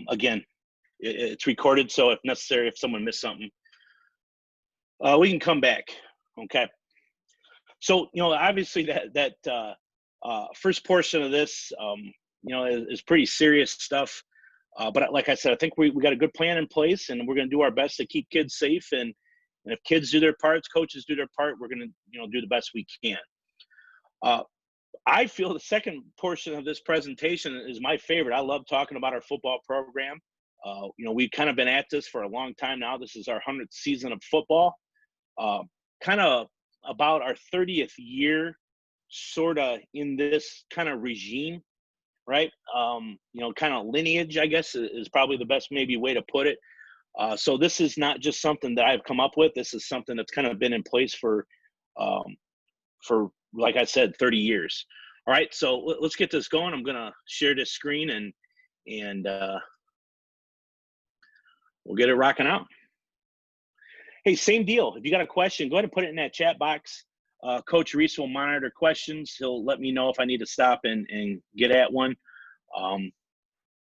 Again, it's recorded, so if necessary, if someone missed something, we can come back. Okay. So, obviously that first portion of this, is pretty serious stuff. But like I said, I think we got a good plan in place, and we're going to do our best to keep kids safe. And if kids do their parts, coaches do their part, we're going to, do the best we can. I feel the second portion of this presentation is my favorite. I love talking about our football program. We've kind of been at this for a long time now. This is our 100th season of football. Kind of about our 30th year, sort of in this kind of regime, right? Kind of lineage, I guess, is probably the best maybe way to put it. So this is not just something that I've come up with. This is something that's kind of been in place for like I said, 30 years. All right, so let's get this going. I'm going to share this screen and we'll get it rocking out. Hey, same deal. If you got a question, go ahead and put it in that chat box. Coach Reese will monitor questions. He'll let me know if I need to stop and get at one.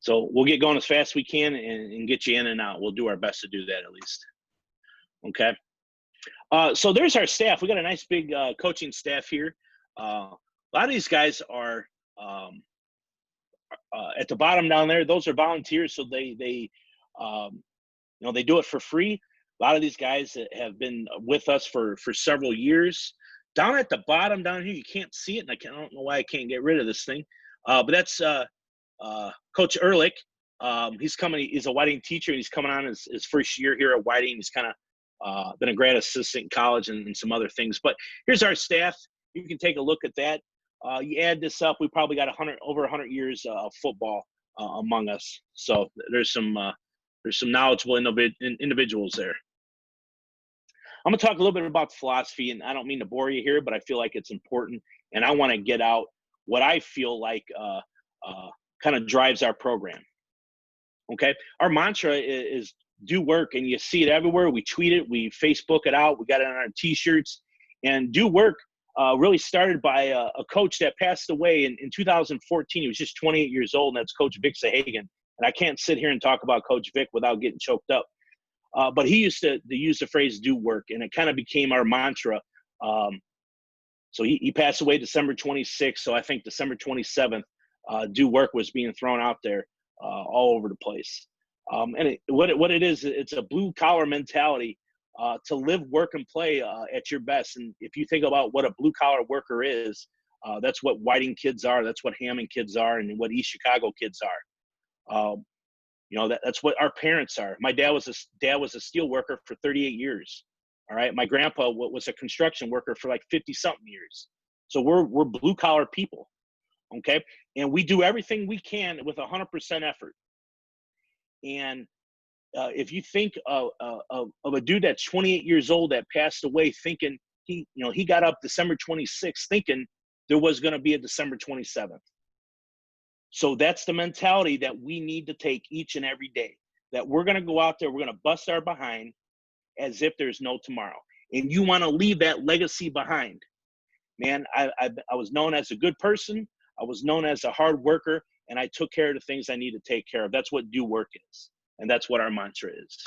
So we'll get going as fast as we can and get you in and out. We'll do our best to do that at least. Okay. So there's our staff. We got a nice big coaching staff here. A lot of these guys are at the bottom down there. Those are volunteers, so they do it for free. A lot of these guys have been with us for several years. Down at the bottom down here, you can't see it, and I don't know why I can't get rid of this thing. But that's Coach Ehrlich. He's a Whiting teacher, and he's coming on his first year here at Whiting. He's kind of been a grad assistant in college and some other things. But here's our staff. You can take a look at that. You add this up, we probably got over 100 years of football among us. So there's some knowledgeable individuals there. I'm going to talk a little bit about philosophy, and I don't mean to bore you here, but I feel like it's important, and I want to get out what I feel like kind of drives our program. Okay? Our mantra is do work, and you see it everywhere. We tweet it, we Facebook it out, we got it on our T-shirts. And do work really started by a coach that passed away in 2014. He was just 28 years old, and that's Coach Vic Sahagan. And I can't sit here and talk about Coach Vic without getting choked up. But he used to use the phrase do work, and it kind of became our mantra. So he passed away December 26th. So I think December 27th, do work was being thrown out there all over the place. And what it is, it's a blue collar mentality to live, work, and play at your best. And if you think about what a blue collar worker is, that's what Whiting kids are. That's what Hammond kids are, and what East Chicago kids are. That's what our parents are. My dad was a steel worker for 38 years. All right. My grandpa was a construction worker for like 50 something years. So we're blue collar people. Okay. And we do everything we can with 100% effort. And if you think of a dude that's 28 years old that passed away, thinking he got up December 26th thinking there was going to be a December 27th. So that's the mentality that we need to take each and every day, that we're going to go out there, we're going to bust our behind as if there's no tomorrow. And you want to leave that legacy behind. Man, I was known as a good person. I was known as a hard worker, and I took care of the things I need to take care of. That's what do work is. And that's what our mantra is.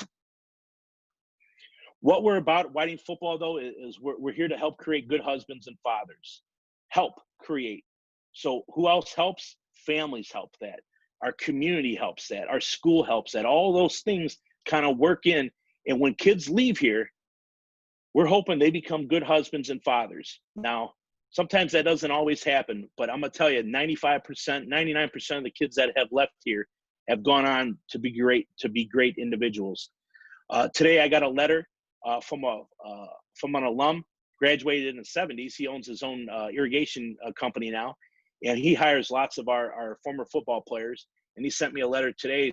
What we're about at Whiting football, though, is we're here to help create good husbands and fathers. Help create. So who else helps? Families help that. Our community helps that. Our school helps that. All those things kind of work in. And when kids leave here, we're hoping they become good husbands and fathers. Now, sometimes that doesn't always happen, but I'm going to tell you, 95%, 99% of the kids that have left here have gone on to be great individuals. Today, I got a letter from an alum, graduated in the 70s. He owns his own irrigation company now, and he hires lots of our former football players. And he sent me a letter today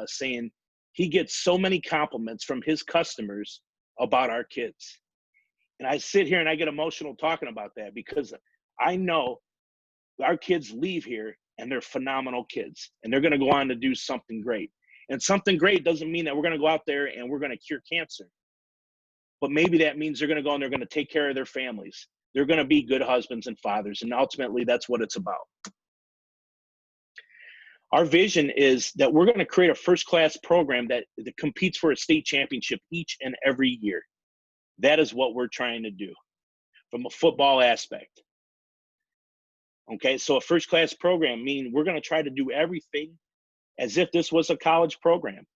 saying he gets so many compliments from his customers about our kids. And I sit here and I get emotional talking about that, because I know our kids leave here and they're phenomenal kids, and they're going to go on to do something great. And something great doesn't mean that we're going to go out there and we're going to cure cancer. But maybe that means they're going to go and they're going to take care of their families. They're going to be good husbands and fathers. And ultimately, that's what it's about. Our vision is that we're going to create a first-class program that competes for a state championship each and every year. That is what we're trying to do from a football aspect. Okay, so a first-class program means we're going to try to do everything as if this was a college program.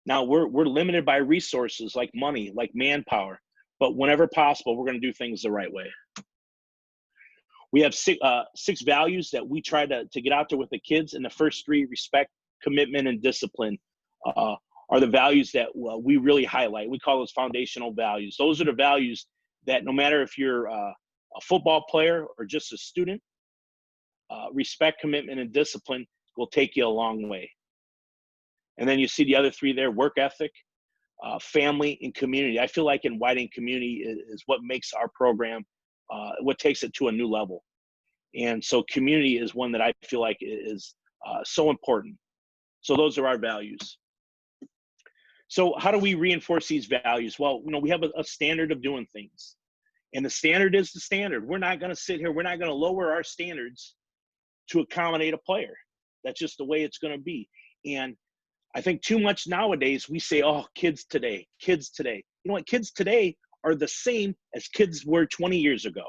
Now, we're limited by resources like money, like manpower, but whenever possible, we're going to do things the right way. We have six values that we try to get out there with the kids, and the first three, respect, commitment, and discipline, are the values that we really highlight. We call those foundational values. Those are the values that no matter if you're a football player or just a student, respect, commitment, and discipline will take you a long way. And then you see the other three there: work ethic, family, and community. I feel like in Whiting, community is what makes our program, what takes it to a new level. And so community is one that I feel like is so important. So those are our values. So how do we reinforce these values? Well, we have a standard of doing things. And the standard is the standard. We're not going to sit here. We're not going to lower our standards to accommodate a player. That's just the way it's going to be. And I think too much nowadays we say, oh, kids today, kids today. You know what? Kids today are the same as kids were 20 years ago.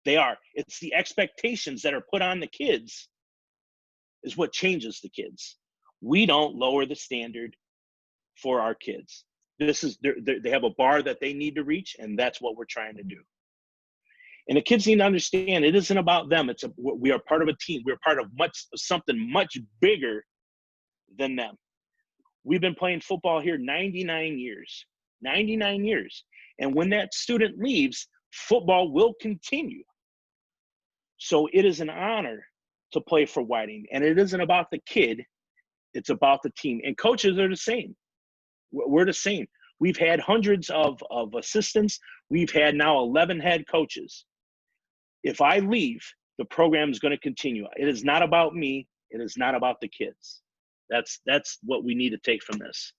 They are. It's the expectations that are put on the kids is what changes the kids. We don't lower the standard for our kids. This is they have a bar that they need to reach, and that's what we're trying to do. And the kids need to understand it isn't about them. We are part of a team. We're part of something much bigger than them. We've been playing football here 99 years. 99 years. And when that student leaves, football will continue. So it is an honor to play for Whiting. And it isn't about the kid. It's about the team. And coaches are the same. We're the same. We've had hundreds of assistants. We've had now 11 head coaches. If I leave, the program is going to continue. It is not about me. It is not about the kids. That's what we need to take from this.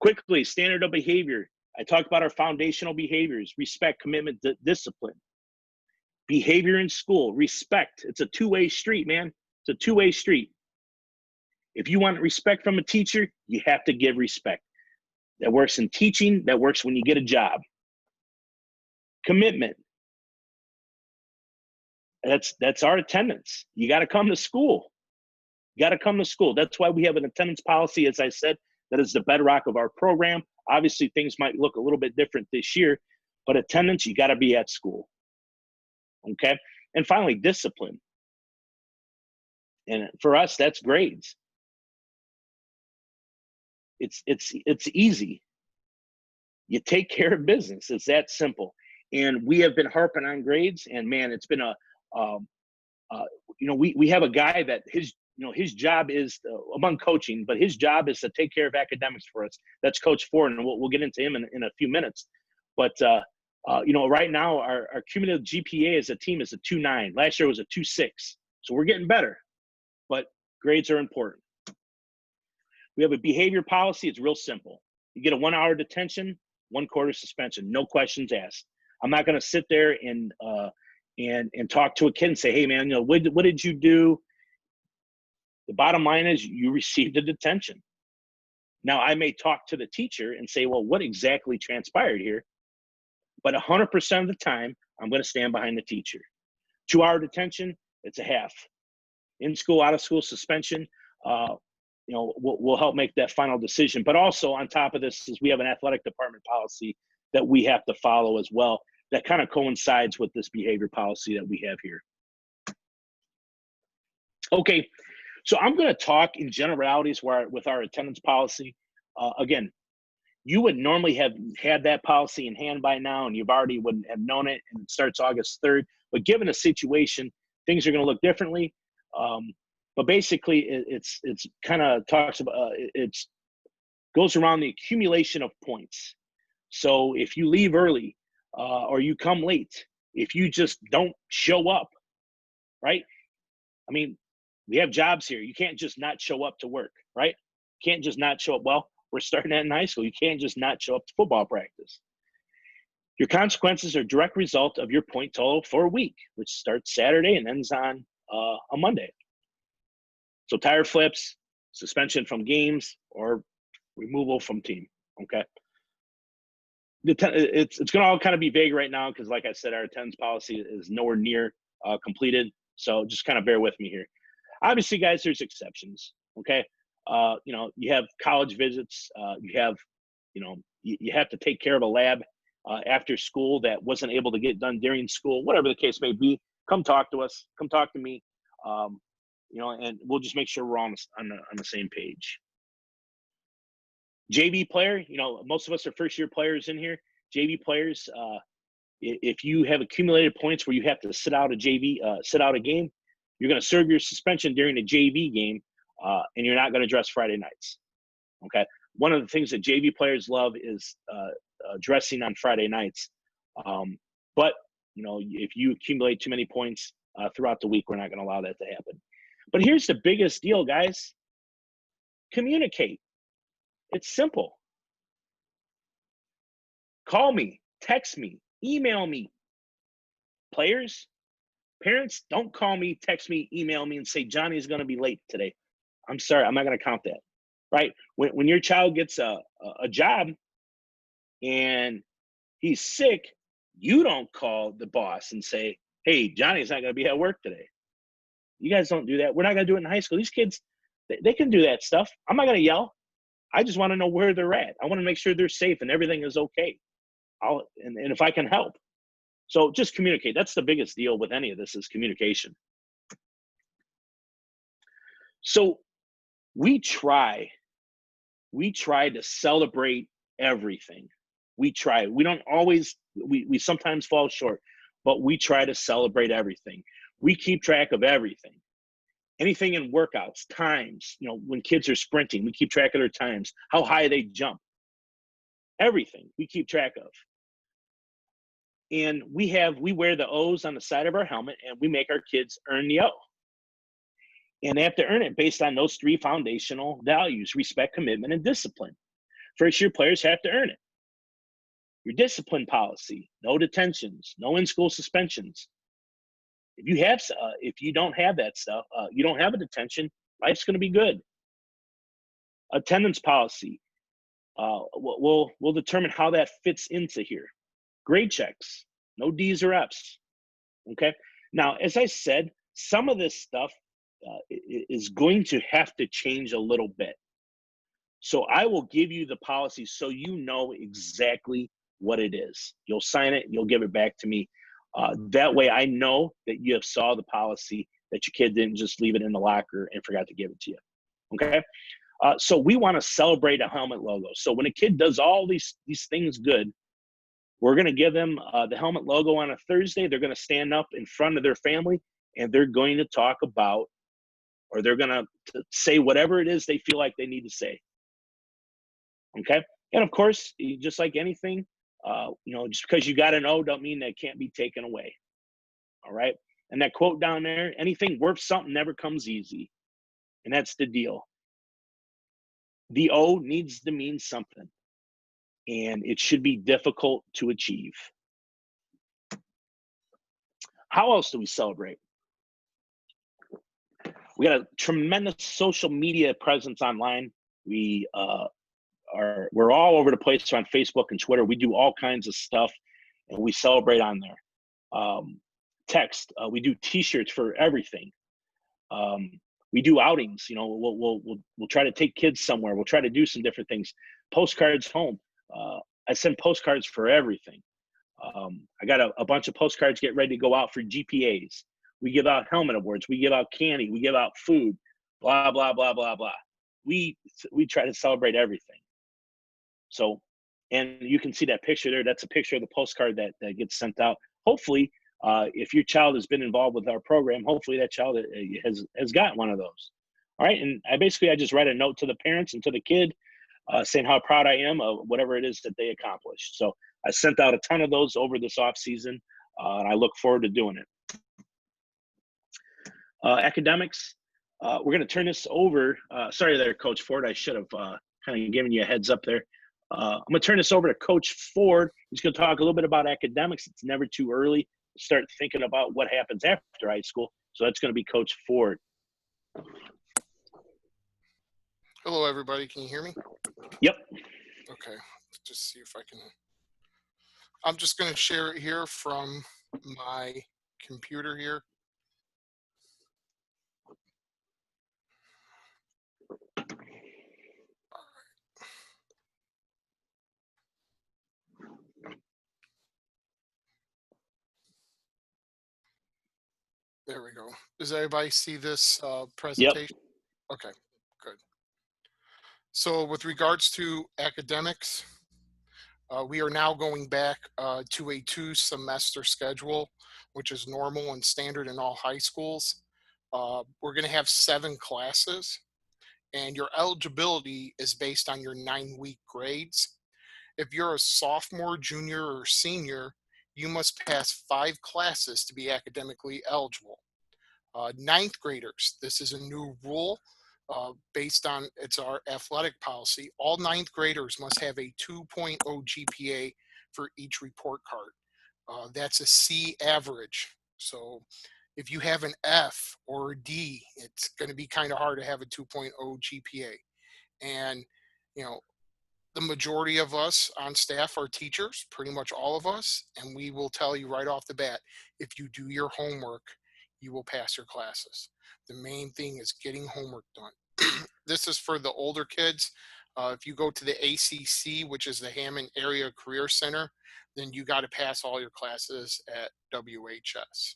Quickly, standard of behavior. I talked about our foundational behaviors: respect, commitment, discipline. Behavior in school, respect. It's a two-way street, man. It's a two-way street. If you want respect from a teacher, you have to give respect. That works in teaching. That works when you get a job. Commitment. That's our attendance. You got to come to school. You got to come to school. That's why we have an attendance policy, as I said, that is the bedrock of our program. Obviously, things might look a little bit different this year, but attendance, you got to be at school. Okay? And finally, discipline. And for us, that's grades. It's easy. You take care of business. It's that simple. And we have been harping on grades, and man, it's been we have a guy that his job is among coaching, but his job is to take care of academics for us. That's Coach Ford, and we'll get into him in a few minutes. But right now our cumulative GPA as a team is a 2.9. Last year was a 2.6. So we're getting better, but grades are important. We have a behavior policy. It's real simple. You get a 1 hour detention, 1 quarter suspension, no questions asked. I'm not going to sit there and talk to a kid and say, hey man, what did you do? The bottom line is you received a detention. Now I may talk to the teacher and say, well, what exactly transpired here? But 100% of the time, I'm going to stand behind the teacher. 2 hour detention, it's a half. In school, out of school suspension, we'll help make that final decision. But also on top of this is we have an athletic department policy that we have to follow as well. That kind of coincides with this behavior policy that we have here. Okay, so I'm going to talk in generalities with our attendance policy. Again, you would normally have had that policy in hand by now, and you've already would have known it, and it starts August 3rd. But given the situation, things are going to look differently. But basically, it's kind of talks about goes around the accumulation of points. So if you leave early or you come late, if you just don't show up, right? I mean, we have jobs here. You can't just not show up to work, right? You can't just not show up. Well, we're starting that in high school. You can't just not show up to football practice. Your consequences are a direct result of your point total for a week, which starts Saturday and ends on a Monday. So tire flips, suspension from games, or removal from team. Okay. It's going to all kind of be vague right now because, like I said, our attendance policy is nowhere near completed. So just kind of bear with me here. Obviously, guys, there's exceptions. Okay. You have college visits. You have, you have to take care of a lab after school that wasn't able to get done during school, whatever the case may be. Come talk to us. Come talk to me. And we'll just make sure we're on the same page. JV player, most of us are first-year players in here. JV players, if you have accumulated points where you have to sit out a game, you're going to serve your suspension during the JV game, and you're not going to dress Friday nights. Okay. One of the things that JV players love is dressing on Friday nights. But if you accumulate too many points throughout the week, we're not going to allow that to happen. But here's the biggest deal, guys. Communicate. It's simple. Call me, text me, email me. Players, parents, don't call me, text me, email me, and say, Johnny's going to be late today. I'm sorry, I'm not going to count that, right? When your child gets a job and he's sick, you don't call the boss and say, hey, Johnny's not going to be at work today. You guys don't do that. We're not going to do it in high school. These kids, they can do that stuff. I'm not going to yell. I just want to know where they're at. I want to make sure they're safe and everything is okay. And if I can help. So just communicate. That's the biggest deal with any of this is communication. So we try to celebrate everything. We try. We don't always, we sometimes fall short, but we try to celebrate everything. We keep track of everything. Anything in workouts, times, when kids are sprinting, we keep track of their times, how high they jump. Everything we keep track of. And we wear the O's on the side of our helmet, and we make our kids earn the O. And they have to earn it based on those three foundational values: respect, commitment, and discipline. First-year players have to earn it. Your discipline policy: no detentions, no in-school suspensions. If you don't have that stuff, you don't have a detention, life's going to be good. Attendance policy: we'll determine how that fits into here. Grade checks: no D's or F's. Okay. Now, as I said, some of this stuff is going to have to change a little bit. So I will give you the policy so you know exactly what it is. You'll sign it, you'll give it back to me. That way I know that you have saw the policy, that your kid didn't just leave it in the locker and forgot to give it to you. Okay. So we want to celebrate a helmet logo. So when a kid does all these things good, we're going to give them the helmet logo on a Thursday. They're going to stand up in front of their family and they're going to talk about, or they're going to say whatever it is they feel like they need to say. Okay. And of course, just like anything, just because you got an O don't mean that it can't be taken away. All right. And that quote down there: anything worth something never comes easy. And that's the deal. The O needs to mean something, and it should be difficult to achieve. How else do we celebrate? We got a tremendous social media presence online. We're all over the place on Facebook and Twitter. We do all kinds of stuff, and we celebrate on there. Text. We do T-shirts for everything. We do outings. We'll try to take kids somewhere. We'll try to do some different things. Postcards home. I send postcards for everything. I got a bunch of postcards get ready to go out for GPAs. We give out helmet awards. We give out candy. We give out food. Blah blah blah blah blah. We try to celebrate everything. So, and you can see that picture there. That's a picture of the postcard that gets sent out. Hopefully, if your child has been involved with our program, hopefully that child has got one of those. All right, and I just write a note to the parents and to the kid, saying how proud I am of whatever it is that they accomplished. So I sent out a ton of those over this off season, and I look forward to doing it. Academics, we're going to turn this over. Sorry there, Coach Ford. I should have kind of given you a heads up there. I'm going to turn this over to Coach Ford. He's going to talk a little bit about academics. It's never too early to start thinking about what happens after high school. So that's going to be Coach Ford. Hello, everybody. Can you hear me? Yep. Okay. Let's just see if I can. I'm just going to share it here from my computer here. There we go. Does everybody see this Yep. presentation? Okay, good. So with regards to academics, we are now going back to a 2-semester schedule, which is normal and standard in all high schools. We're going to have 7 classes, and your eligibility is based on your 9-week grades. If you're a sophomore, junior, or senior, you must pass 5 classes to be academically eligible. Ninth graders, this is a new rule based on it's our athletic policy. All ninth graders must have a 2.0 GPA for each report card. That's a C average. So if you have an F or a D, it's going to be kind of hard to have a 2.0 GPA. And, you know, the majority of us on staff are teachers, pretty much all of us, and we will tell you right off the bat, if you do your homework, you will pass your classes. The main thing is getting homework done. This is for the older kids. If you go to the ACC, which is the Hammond Area Career Center, then you got to pass all your classes at WHS.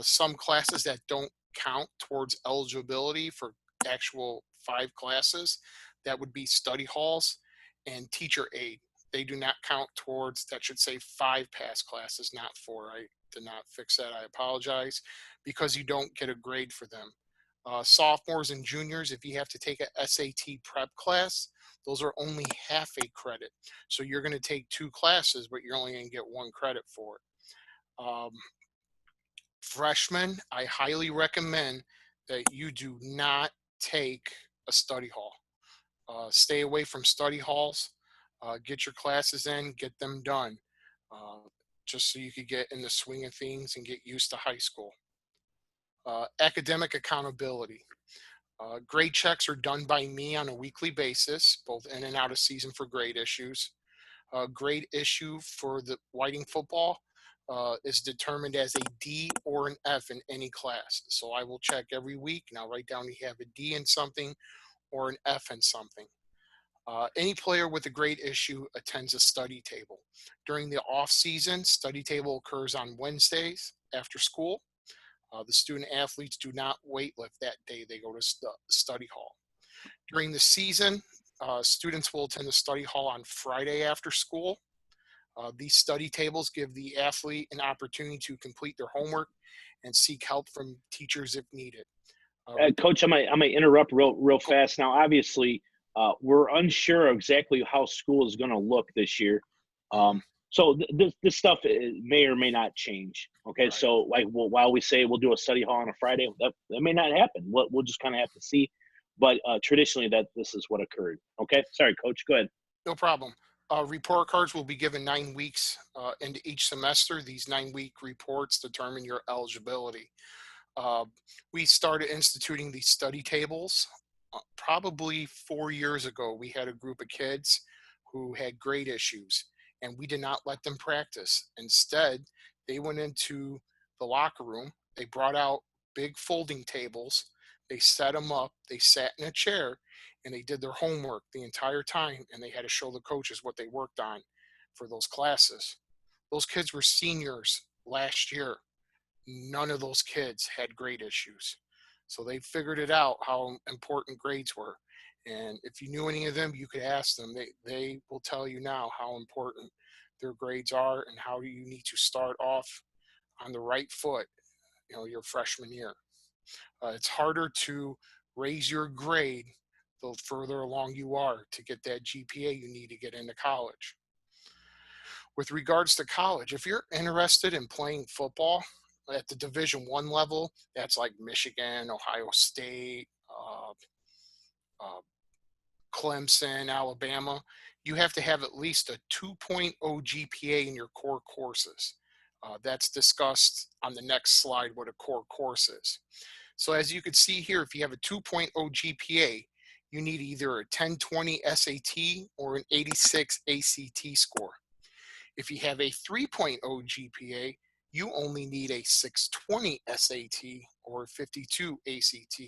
Some classes that don't count towards eligibility for actual 5 classes, that would be study halls and teacher aid. They do not count towards, that should say 5 pass classes, not 4. I did not fix that. I apologize, because you don't get a grade for them. Sophomores and juniors, if you have to take a SAT prep class, those are only half a credit. So you're going to take 2 classes, but you're only going to get 1 credit for it. Freshmen, I highly recommend that you do not take a study hall. Stay away from study halls. Get your classes in, get them done, just so you could get in the swing of things and get used to high school. Academic accountability. Grade checks are done by me on a weekly basis, both in and out of season for grade issues. Grade issue for the Whiting football is determined as a D or an F in any class. So I will check every week, and I'll write down you have a D in something or an F in something. Any player with a grade issue attends a study table. During the off season, study table occurs on Wednesdays after school. The student athletes do not weightlift that day. They go to study hall. During the season, students will attend the study hall on Friday after school. These study tables give the athlete an opportunity to complete their homework and seek help from teachers if needed. Coach, I might interrupt real fast. Now, obviously, we're unsure exactly how school is going to look this year. So this stuff may or may not change. Okay, Right. so like while we say we'll do a study hall on a Friday, that may not happen. We'll just kind of have to see. But traditionally, this is what occurred. Okay, sorry, Coach. Go ahead. No problem. Report cards will be given 9 weeks into each semester. These 9-week reports determine your eligibility. We started instituting these study tables probably 4 years ago. We had a group of kids who had grade issues, and we did not let them practice. Instead, they went into the locker room. They brought out big folding tables. They set them up. They sat in a chair, and they did their homework the entire time, and they had to show the coaches what they worked on for those classes. Those kids were seniors last year. None of those kids had grade issues. So they figured it out how important grades were. And if you knew any of them, you could ask them. They will tell you now how important their grades are and how you need to start off on the right foot, your freshman year. It's harder to raise your grade the further along you are to get that GPA you need to get into college. With regards to college, if you're interested in playing football at the Division I level, that's like Michigan, Ohio State, uh, Clemson, Alabama, you have to have at least a 2.0 GPA in your core courses. That's discussed on the next slide what a core course is. So as you can see here, if you have a 2.0 GPA, you need either a 1020 SAT or an 86 ACT score. If you have a 3.0 GPA, you only need a 620 SAT or 52 ACT.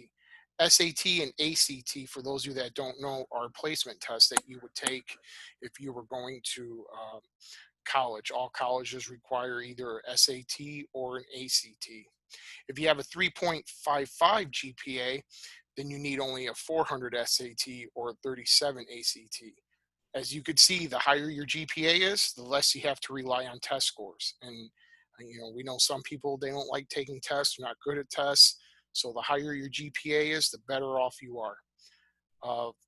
SAT and ACT, for those of you that don't know, are placement tests that you would take if you were going to college. All colleges require either SAT or an ACT. If you have a 3.55 GPA, then you need only a 400 SAT or 37 ACT. As you could see, the higher your GPA is, the less you have to rely on test scores. And we know some people, they don't like taking tests, they're not good at tests. So the higher your GPA is, the better off you are.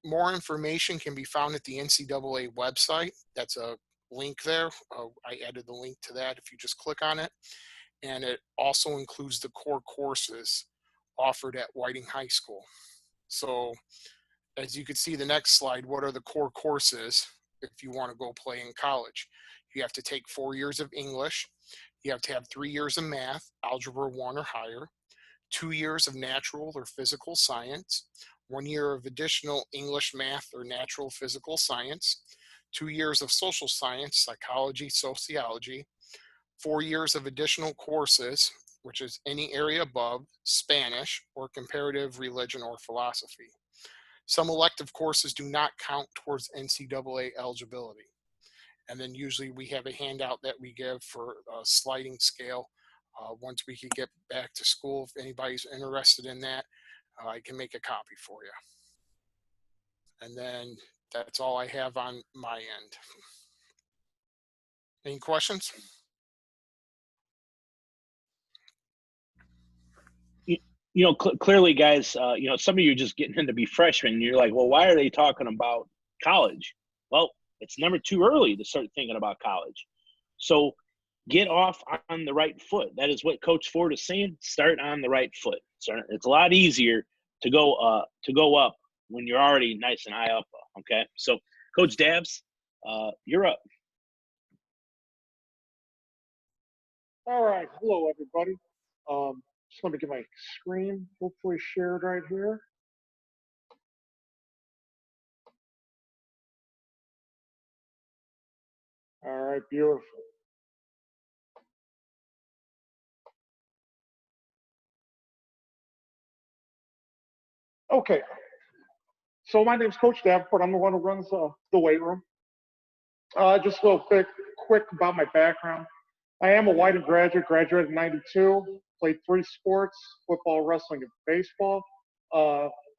More information can be found at the NCAA website. That's a link there. I added the link to that if you just click on it. And it also includes the core courses offered at Whiting High School. So as you can see the next slide, what are the core courses if you want to go play in college? You have to take 4 years of English. You have to have 3 years of math, algebra 1 or higher, 2 years of natural or physical science, 1 year of additional English, math, or natural physical science, 2 years of social science, psychology, sociology, 4 years of additional courses, which is any area above, Spanish, or comparative religion or philosophy. Some elective courses do not count towards NCAA eligibility. And then usually we have a handout that we give for a sliding scale. Once we can get back to school, if anybody's interested in that, I can make a copy for you. And then that's all I have on my end. Any questions? Clearly, guys, some of you are just getting in to be freshmen. And you're like, well, why are they talking about college? Well, it's never too early to start thinking about college. So get off on the right foot. That is what Coach Ford is saying. Start on the right foot. It's a lot easier to go up when you're already nice and high up. Okay, so Coach Dabbs, you're up. All right, hello everybody. Just let me get my screen hopefully shared right here. All right, beautiful. Okay, so my name's Coach Davenport. I'm the one who runs the weight room. Just a little bit quick about my background. I am a Whiting graduate, graduated in '92, played 3 sports, football, wrestling, and baseball.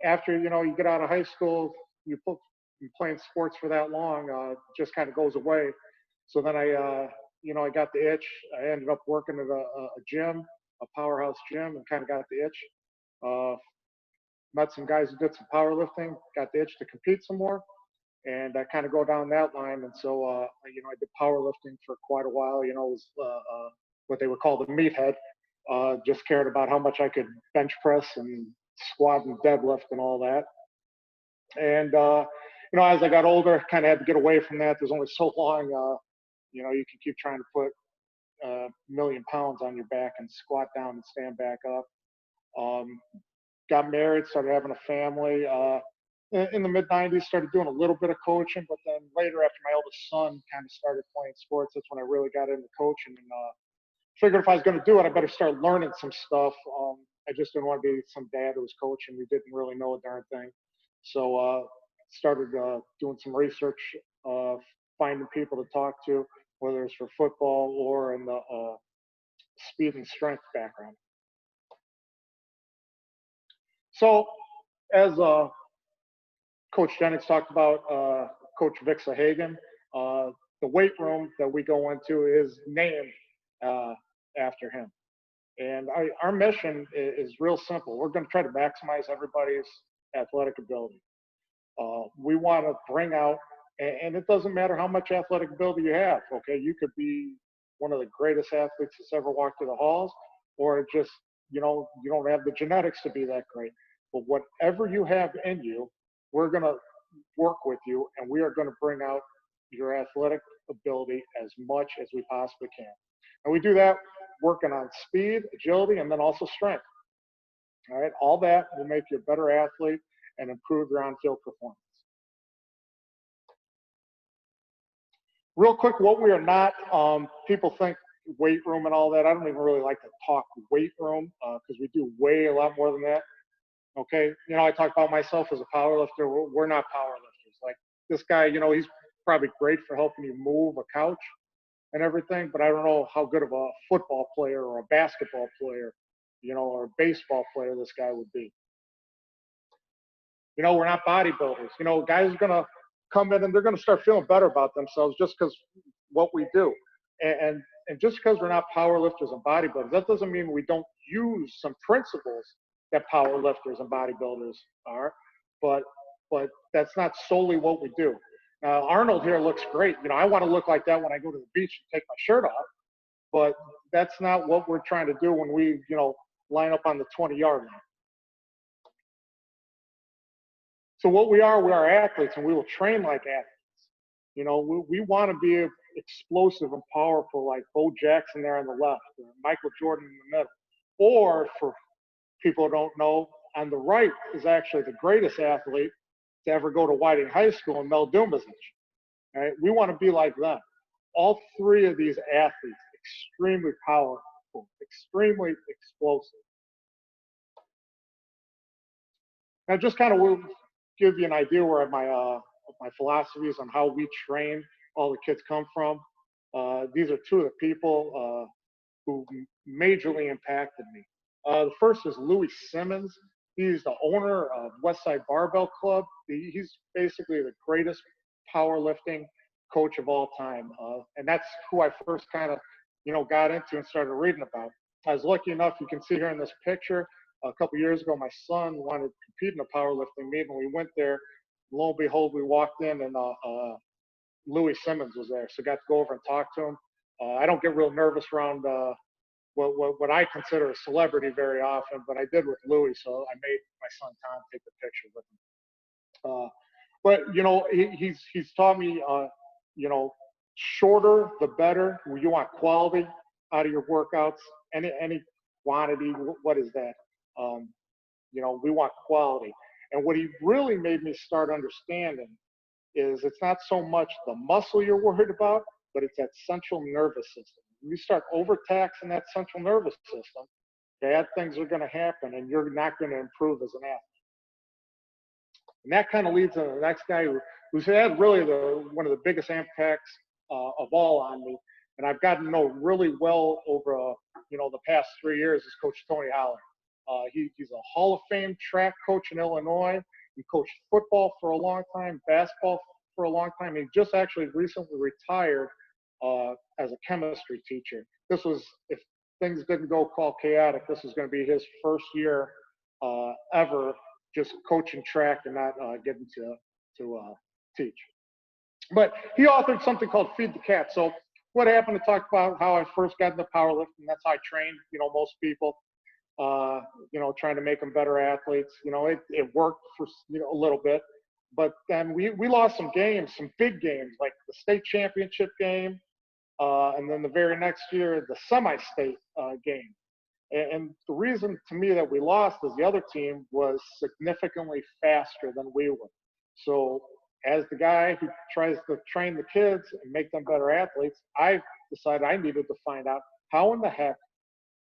After, you get out of high school, you playing sports for that long, it just kind of goes away. So then I got the itch. I ended up working at a gym, a powerhouse gym, and kind of got the itch. Met some guys who did some powerlifting, got the itch to compete some more, and I kind of go down that line. And so, I did powerlifting for quite a while. It was what they would call the meathead. Just cared about how much I could bench press and squat and deadlift and all that. And as I got older, kind of had to get away from that. There's only so long, you can keep trying to put a million pounds on your back and squat down and stand back up. Got married, started having a family. In the mid '90s, started doing a little bit of coaching, but then later, after my oldest son kind of started playing sports, that's when I really got into coaching and figured if I was going to do it, I better start learning some stuff. I just didn't want to be some dad who was coaching who didn't really know a darn thing. So started doing some research, finding people to talk to, whether it's for football or in the speed and strength background. So as Coach Jennings talked about, Coach Vic Sahagan, the weight room that we go into is named after him. And our mission is real simple. We're going to try to maximize everybody's athletic ability. We want to bring out, and it doesn't matter how much athletic ability you have, okay? You could be one of the greatest athletes that's ever walked through the halls, or just, you don't have the genetics to be that great. But whatever you have in you, we're going to work with you, and we are going to bring out your athletic ability as much as we possibly can. And we do that working on speed, agility, and then also strength. All right, all that will make you a better athlete and improve their on-field performance. Real quick, what we are not, people think weight room and all that. I don't even really like to talk weight room because we do way a lot more than that. Okay, you know, I talk about myself as a power lifter. We're not power lifters. Like this guy, you know, he's probably great for helping you move a couch and everything, but I don't know how good of a football player or a basketball player, you know, or a baseball player this guy would be. You know, we're not bodybuilders. You know, guys are going to come in and they're going to start feeling better about themselves just because what we do. And just because we're not power lifters and bodybuilders, that doesn't mean we don't use some principles that power lifters and bodybuilders are, but that's not solely what we do. Arnold here looks great. You know, I want to look like that when I go to the beach and take my shirt off, but that's not what we're trying to do when we, you know, line up on the 20-yard line. So what we are athletes, and we will train like athletes. You know, we want to be explosive and powerful like Bo Jackson there on the left, or Michael Jordan in the middle. Or for people who don't know, on the right is actually the greatest athlete to ever go to Whiting High School, and Mel Dumas. Right? We want to be like them. All three of these athletes, extremely powerful, extremely explosive. Now, just kind of will give you an idea where my philosophies on how we train all the kids come from. These are two of the people who majorly impacted me. The first is Louis Simmons. He's the owner of Westside Barbell Club. He's basically the greatest powerlifting coach of all time. And that's who I first kind of, you know, got into and started reading about. I was lucky enough, you can see here in this picture, a couple years ago, my son wanted to compete in a powerlifting meet, and we went there. Lo and behold, we walked in, and Louis Simmons was there. So got to go over and talk to him. I don't get real nervous around what I consider a celebrity very often, but I did with Louis, so I made my son Tom take a picture with him. But you know, he's taught me, you know, shorter the better. You want quality out of your workouts. Any quantity, what is that? You know, we want quality. And what he really made me start understanding is it's not so much the muscle you're worried about, but it's that central nervous system. When you start overtaxing that central nervous system, bad things are going to happen, and you're not going to improve as an athlete. And that kind of leads to the next guy who's had really one of the biggest impacts of all on me, and I've gotten to know really well over you know, the past 3 years, is Coach Tony Holler. He's a Hall of Fame track coach in Illinois. He coached football for a long time, basketball for a long time. He just actually recently retired as a chemistry teacher. This was, if things didn't go all chaotic, this was going to be his first year ever just coaching track and not getting to teach. But he authored something called Feed the Cat. So what happened, to talk about how I first got into powerlifting. That's how I trained, you know, most people. You know, trying to make them better athletes. You know, it worked for, you know, a little bit, but then we lost some games, some big games, like the state championship game, and then the very next year, the semi-state game. And the reason to me that we lost is the other team was significantly faster than we were. So as the guy who tries to train the kids and make them better athletes, I decided I needed to find out how in the heck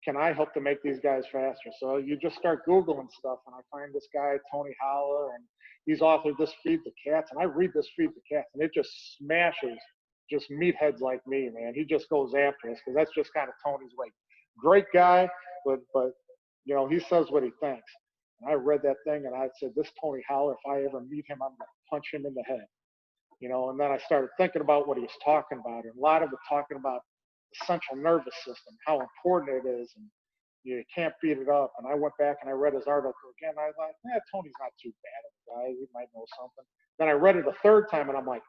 can I help to make these guys faster? So you just start Googling stuff, and I find this guy, Tony Holler, and he's authored this Feed the Cats, and I read this Feed the Cats, and it just smashes just meatheads like me, man. He just goes after us, because that's just kind of Tony's way. Great guy, but you know, he says what he thinks. And I read that thing, and I said, this Tony Holler, if I ever meet him, I'm going to punch him in the head. You know, and then I started thinking about what he was talking about, and a lot of it talking about central nervous system, how important it is, and you can't beat it up. And I went back and I read his article again. I thought, Tony's not too bad of a guy. He might know something. Then I read it a third time, and I'm like,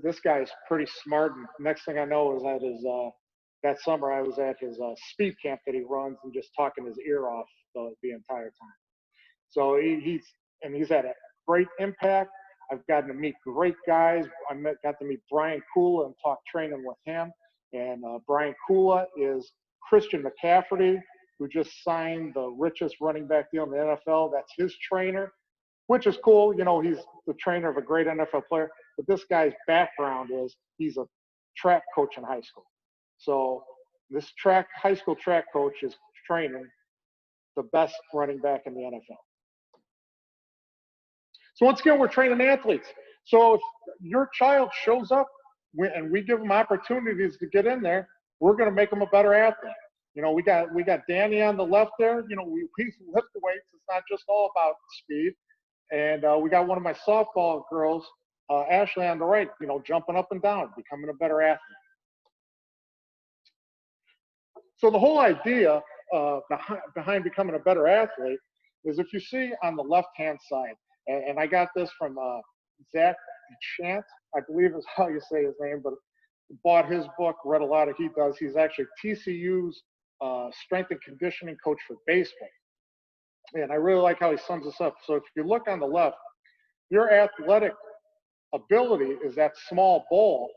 this guy's pretty smart. And next thing I know is at his that summer I was at his speed camp that he runs, and just talking his ear off the entire time. So he's had a great impact. I've gotten to meet great guys. Got to meet Brian Kula and talk training with him. And Brian Kula is Christian McCaffrey, who just signed the richest running back deal in the NFL. That's his trainer, which is cool. You know, he's the trainer of a great NFL player, but this guy's background is he's a track coach in high school. So this high school track coach is training the best running back in the NFL. So once again, we're training athletes. So if your child shows up and we give them opportunities to get in there, we're going to make them a better athlete. You know, we got Danny on the left there. You know, we lift the weights. It's not just all about speed. And we got one of my softball girls, Ashley, on the right, you know, jumping up and down, becoming a better athlete. So the whole idea behind becoming a better athlete is if you see on the left-hand side, and I got this from Zach Chant, I believe is how you say his name, but bought his book, read a lot of he does. He's actually TCU's strength and conditioning coach for baseball. And I really like how he sums this up. So if you look on the left, your athletic ability is that small ball.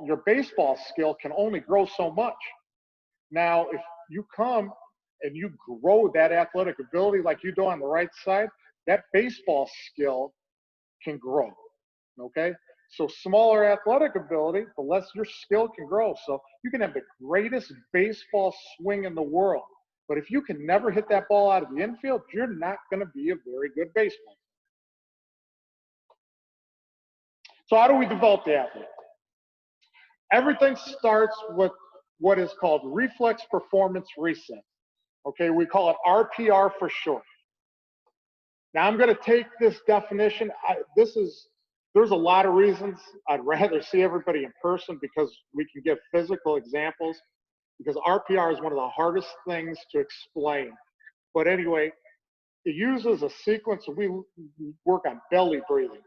Your baseball skill can only grow so much. Now, if you come and you grow that athletic ability like you do on the right side, that baseball skill can grow, okay? So smaller athletic ability, the less your skill can grow. So you can have the greatest baseball swing in the world, but if you can never hit that ball out of the infield, you're not going to be a very good baseball player. So how do we develop the athlete? Everything starts with what is called reflex performance reset. Okay, we call it RPR for short. Now I'm going to take this definition. There's a lot of reasons I'd rather see everybody in person because we can give physical examples, because RPR is one of the hardest things to explain. But anyway, it uses a sequence. We work on belly breathing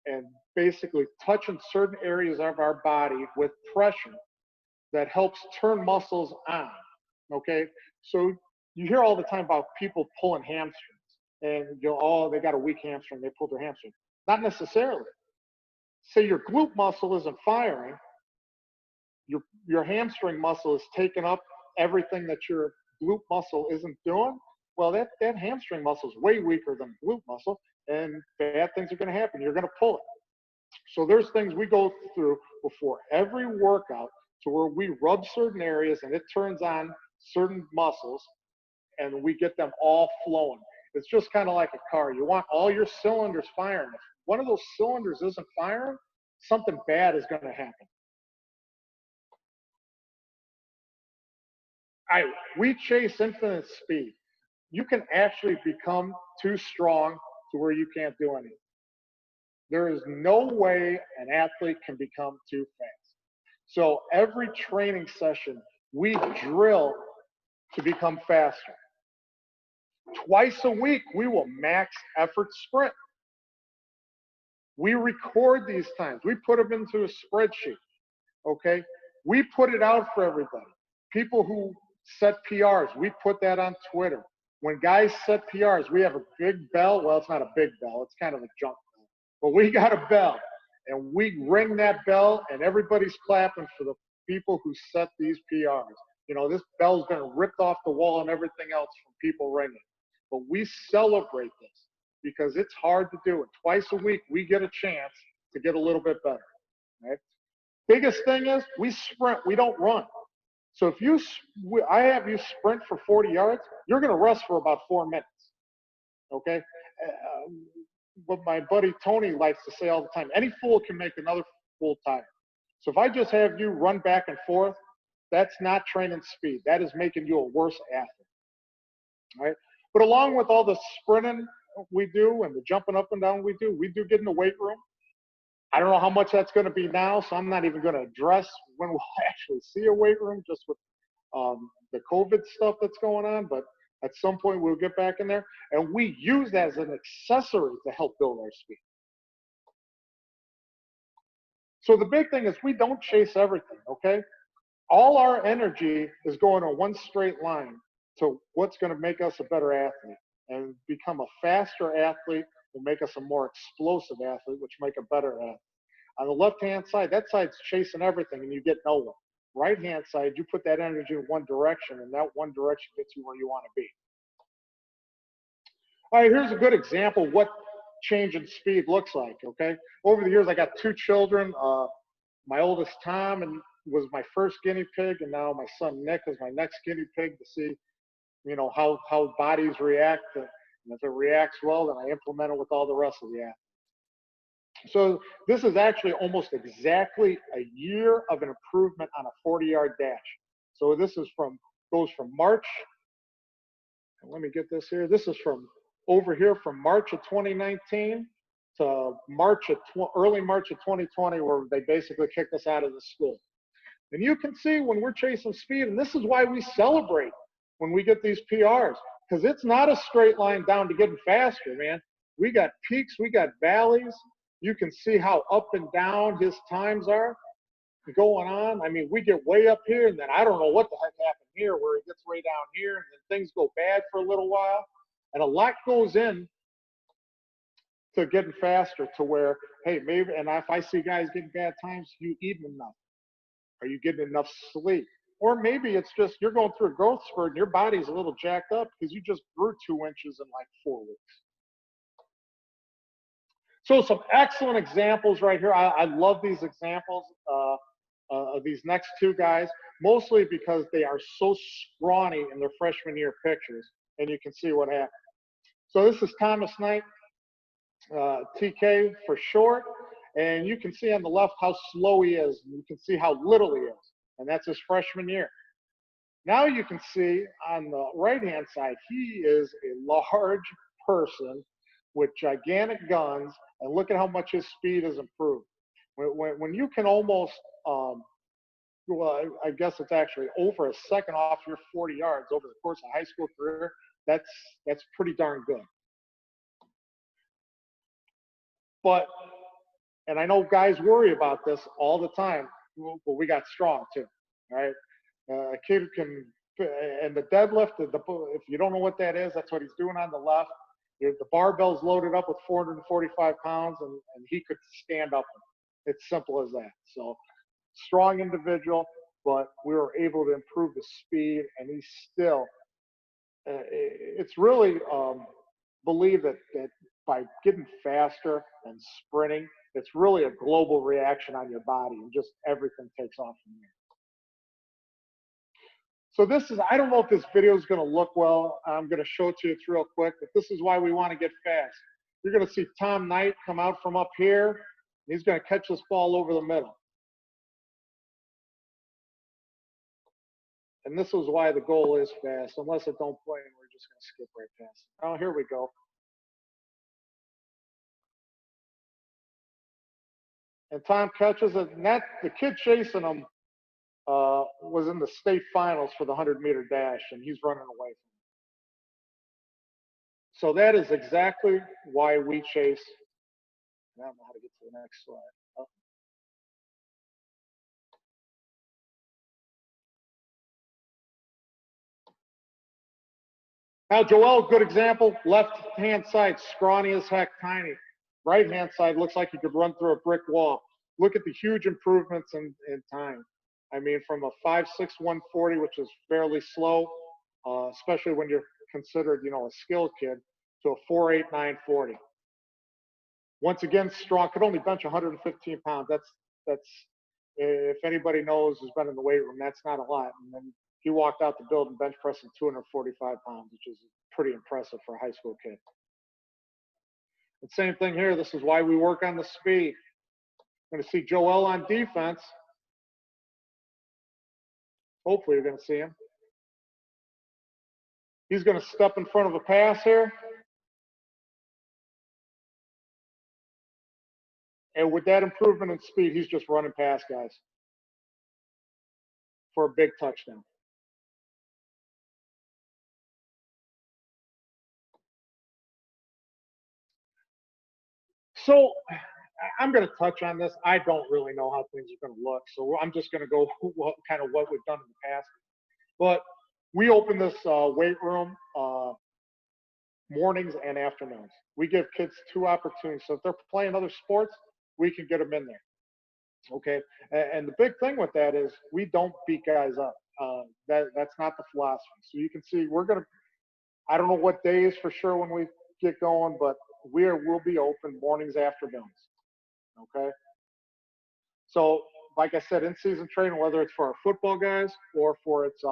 and basically touching certain areas of our body with pressure that helps turn muscles on, okay? So you hear all the time about people pulling hamstrings and you know, oh, they got a weak hamstring, they pulled their hamstring. Not necessarily. Say your glute muscle isn't firing, your hamstring muscle is taking up everything that your glute muscle isn't doing. Well, that hamstring muscle is way weaker than glute muscle, and bad things are gonna happen. You're gonna pull it. So there's things we go through before every workout to where we rub certain areas and it turns on certain muscles and we get them all flowing. It's just kind of like a car. You want all your cylinders firing. If one of those cylinders isn't firing, something bad is going to happen. We chase infinite speed. You can actually become too strong to where you can't do anything. There is no way an athlete can become too fast. So every training session, we drill to become faster. Twice a week, we will max effort sprint. We record these times. We put them into a spreadsheet, okay? We put it out for everybody. People who set PRs, we put that on Twitter. When guys set PRs, we have a big bell. Well, it's not a big bell. It's kind of a junk bell. But we got a bell. And we ring that bell, and everybody's clapping for the people who set these PRs. You know, this bell's been ripped off the wall and everything else from people ringing. But we celebrate this because it's hard to do it. Twice a week, we get a chance to get a little bit better. Right? Biggest thing is we sprint, we don't run. So if I have you sprint for 40 yards, you're going to rest for about 4 minutes. Okay? What my buddy Tony likes to say all the time, any fool can make another fool tired. So if I just have you run back and forth, that's not training speed. That is making you a worse athlete. All right? But along with all the sprinting we do and the jumping up and down we do get in the weight room. I don't know how much that's going to be now, so I'm not even going to address when we'll actually see a weight room just with the COVID stuff that's going on. But at some point, we'll get back in there. And we use that as an accessory to help build our speed. So the big thing is we don't chase everything, okay? All our energy is going on one straight line to what's going to make us a better athlete. And become a faster athlete will make us a more explosive athlete, which make a better athlete. On the left-hand side, that side's chasing everything and you get nowhere. Right-hand side, you put that energy in one direction and that one direction gets you where you want to be. All right, here's a good example of what change in speed looks like, okay? Over the years, I got 2 children. My oldest, Tom, and was my first guinea pig, and now my son, Nick, is my next guinea pig to see, you know, how bodies react. And if it reacts well, then I implement it with all the rest of the athletes. So this is actually almost exactly a year of an improvement on a 40-yard dash. So this is goes from March, and let me get this here. This is from over here from March of 2019 to early March of 2020, where they basically kicked us out of the school. And you can see when we're chasing speed, and this is why we celebrate when we get these PRs, because it's not a straight line down to getting faster, man. We got peaks, we got valleys. You can see how up and down his times are going on. I mean, we get way up here, and then I don't know what the heck happened here, where he gets way down here, and then things go bad for a little while. And a lot goes in to getting faster, to where, hey, maybe, and if I see guys getting bad times, you eating enough? Are you getting enough sleep? Or maybe it's just you're going through a growth spurt and your body's a little jacked up because you just grew 2 inches in like 4 weeks. So some excellent examples right here. I love these examples of these next 2 guys, mostly because they are so scrawny in their freshman year pictures, and you can see what happened. So this is Thomas Knight, TK for short, and you can see on the left how slow he is, and you can see how little he is, and that's his freshman year. Now you can see on the right-hand side, he is a large person with gigantic guns, and look at how much his speed has improved. When you can almost, well, I guess it's actually over a second off your 40 yards over the course of a high school career, that's pretty darn good. But, and I know guys worry about this all the time, but we got strong too, all right? A kid can, and the deadlift, if you don't know what that is, that's what he's doing on the left. The barbell's loaded up with 445 pounds, and he could stand up. It's simple as that. So strong individual, but we were able to improve the speed, and he's still, it's really believe that by getting faster and sprinting, it's really a global reaction on your body, and just everything takes off from there. So this is, I don't know if this video is going to look well. I'm going to show it to you real quick, but this is why we want to get fast. You're going to see Tom Knight come out from up here. He's going to catch this ball over the middle. And this is why the goal is fast. Unless it don't play, and we're just going to skip right past it. Oh, here we go. And Tom catches it, and the kid chasing him was in the state finals for the 100-meter dash, and he's running away from him. So that is exactly why we chase. I don't know how to get to the next slide. Oh. Now, Joel, good example. Left-hand side, scrawny as heck, tiny. Right-hand side looks like he could run through a brick wall. Look at the huge improvements in time. I mean, from a 5'6", 140, which is fairly slow, especially when you're considered, you know, a skilled kid, to a 4'8", 940. Once again, strong, could only bench 115 pounds. That's if anybody knows who's been in the weight room, that's not a lot. And then he walked out the building bench pressing 245 pounds, which is pretty impressive for a high school kid. The same thing here. This is why we work on the speed. I'm going to see Joel on defense. Hopefully you're going to see him. He's going to step in front of a pass here. And with that improvement in speed, he's just running past guys for a big touchdown. So I'm going to touch on this. I don't really know how things are going to look, so I'm just going to go kind of what we've done in the past. But we open this weight room mornings and afternoons. We give kids 2 opportunities. So if they're playing other sports, we can get them in there. Okay, and the big thing with that is we don't beat guys up. That's not the philosophy. So you can see we're going to, I don't know what days for sure when we get going, but we'll be open mornings, afternoons. Okay. So, like I said, in-season training, whether it's for our football guys or it's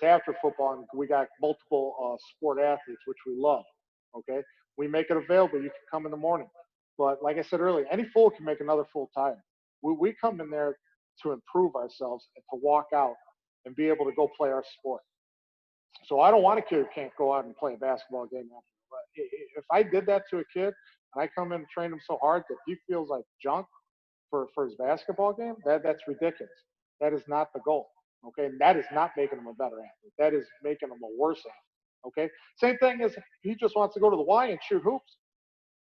after football, and we got multiple sport athletes, which we love. Okay, we make it available. You can come in the morning, but like I said earlier, any fool can make another full time. We come in there to improve ourselves and to walk out and be able to go play our sport. So I don't want a kid who can't go out and play a basketball game after. But if I did that to a kid and I come in and train him so hard that he feels like junk for his basketball game, that's ridiculous. That is not the goal. Okay, and that is not making him a better athlete. That is making him a worse athlete. Okay, same thing as he just wants to go to the Y and shoot hoops.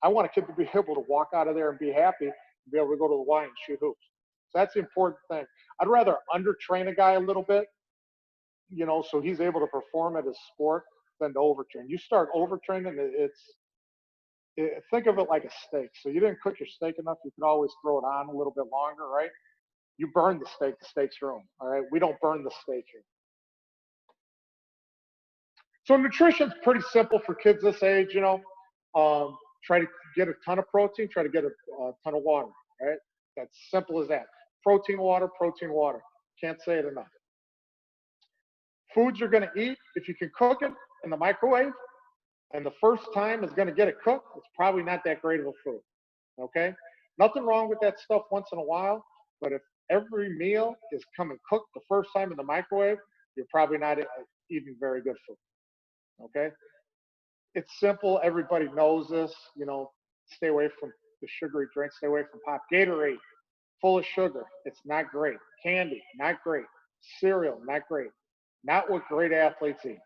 I want a kid to be able to walk out of there and be happy and be able to go to the Y and shoot hoops. So that's the important thing. I'd rather undertrain a guy a little bit, so he's able to perform at his sport than to overtrain. You start overtraining, think of it like a steak. So you didn't cook your steak enough, you can always throw it on a little bit longer, right? You burn the steak's ruined, all right? We don't burn the steak here. So nutrition's pretty simple for kids this age, try to get a ton of protein, try to get a ton of water, right? That's simple as that. Protein, water, protein, water. Can't say it enough. Foods you're gonna eat, if you can cook it in the microwave, and the first time is gonna get it cooked, it's probably not that great of a food, okay? Nothing wrong with that stuff once in a while, but if every meal is coming cooked the first time in the microwave, you're probably not eating very good food, okay? It's simple, everybody knows this, stay away from the sugary drinks, stay away from pop. Gatorade, full of sugar, it's not great. Candy, not great. Cereal, not great. Not what great athletes eat.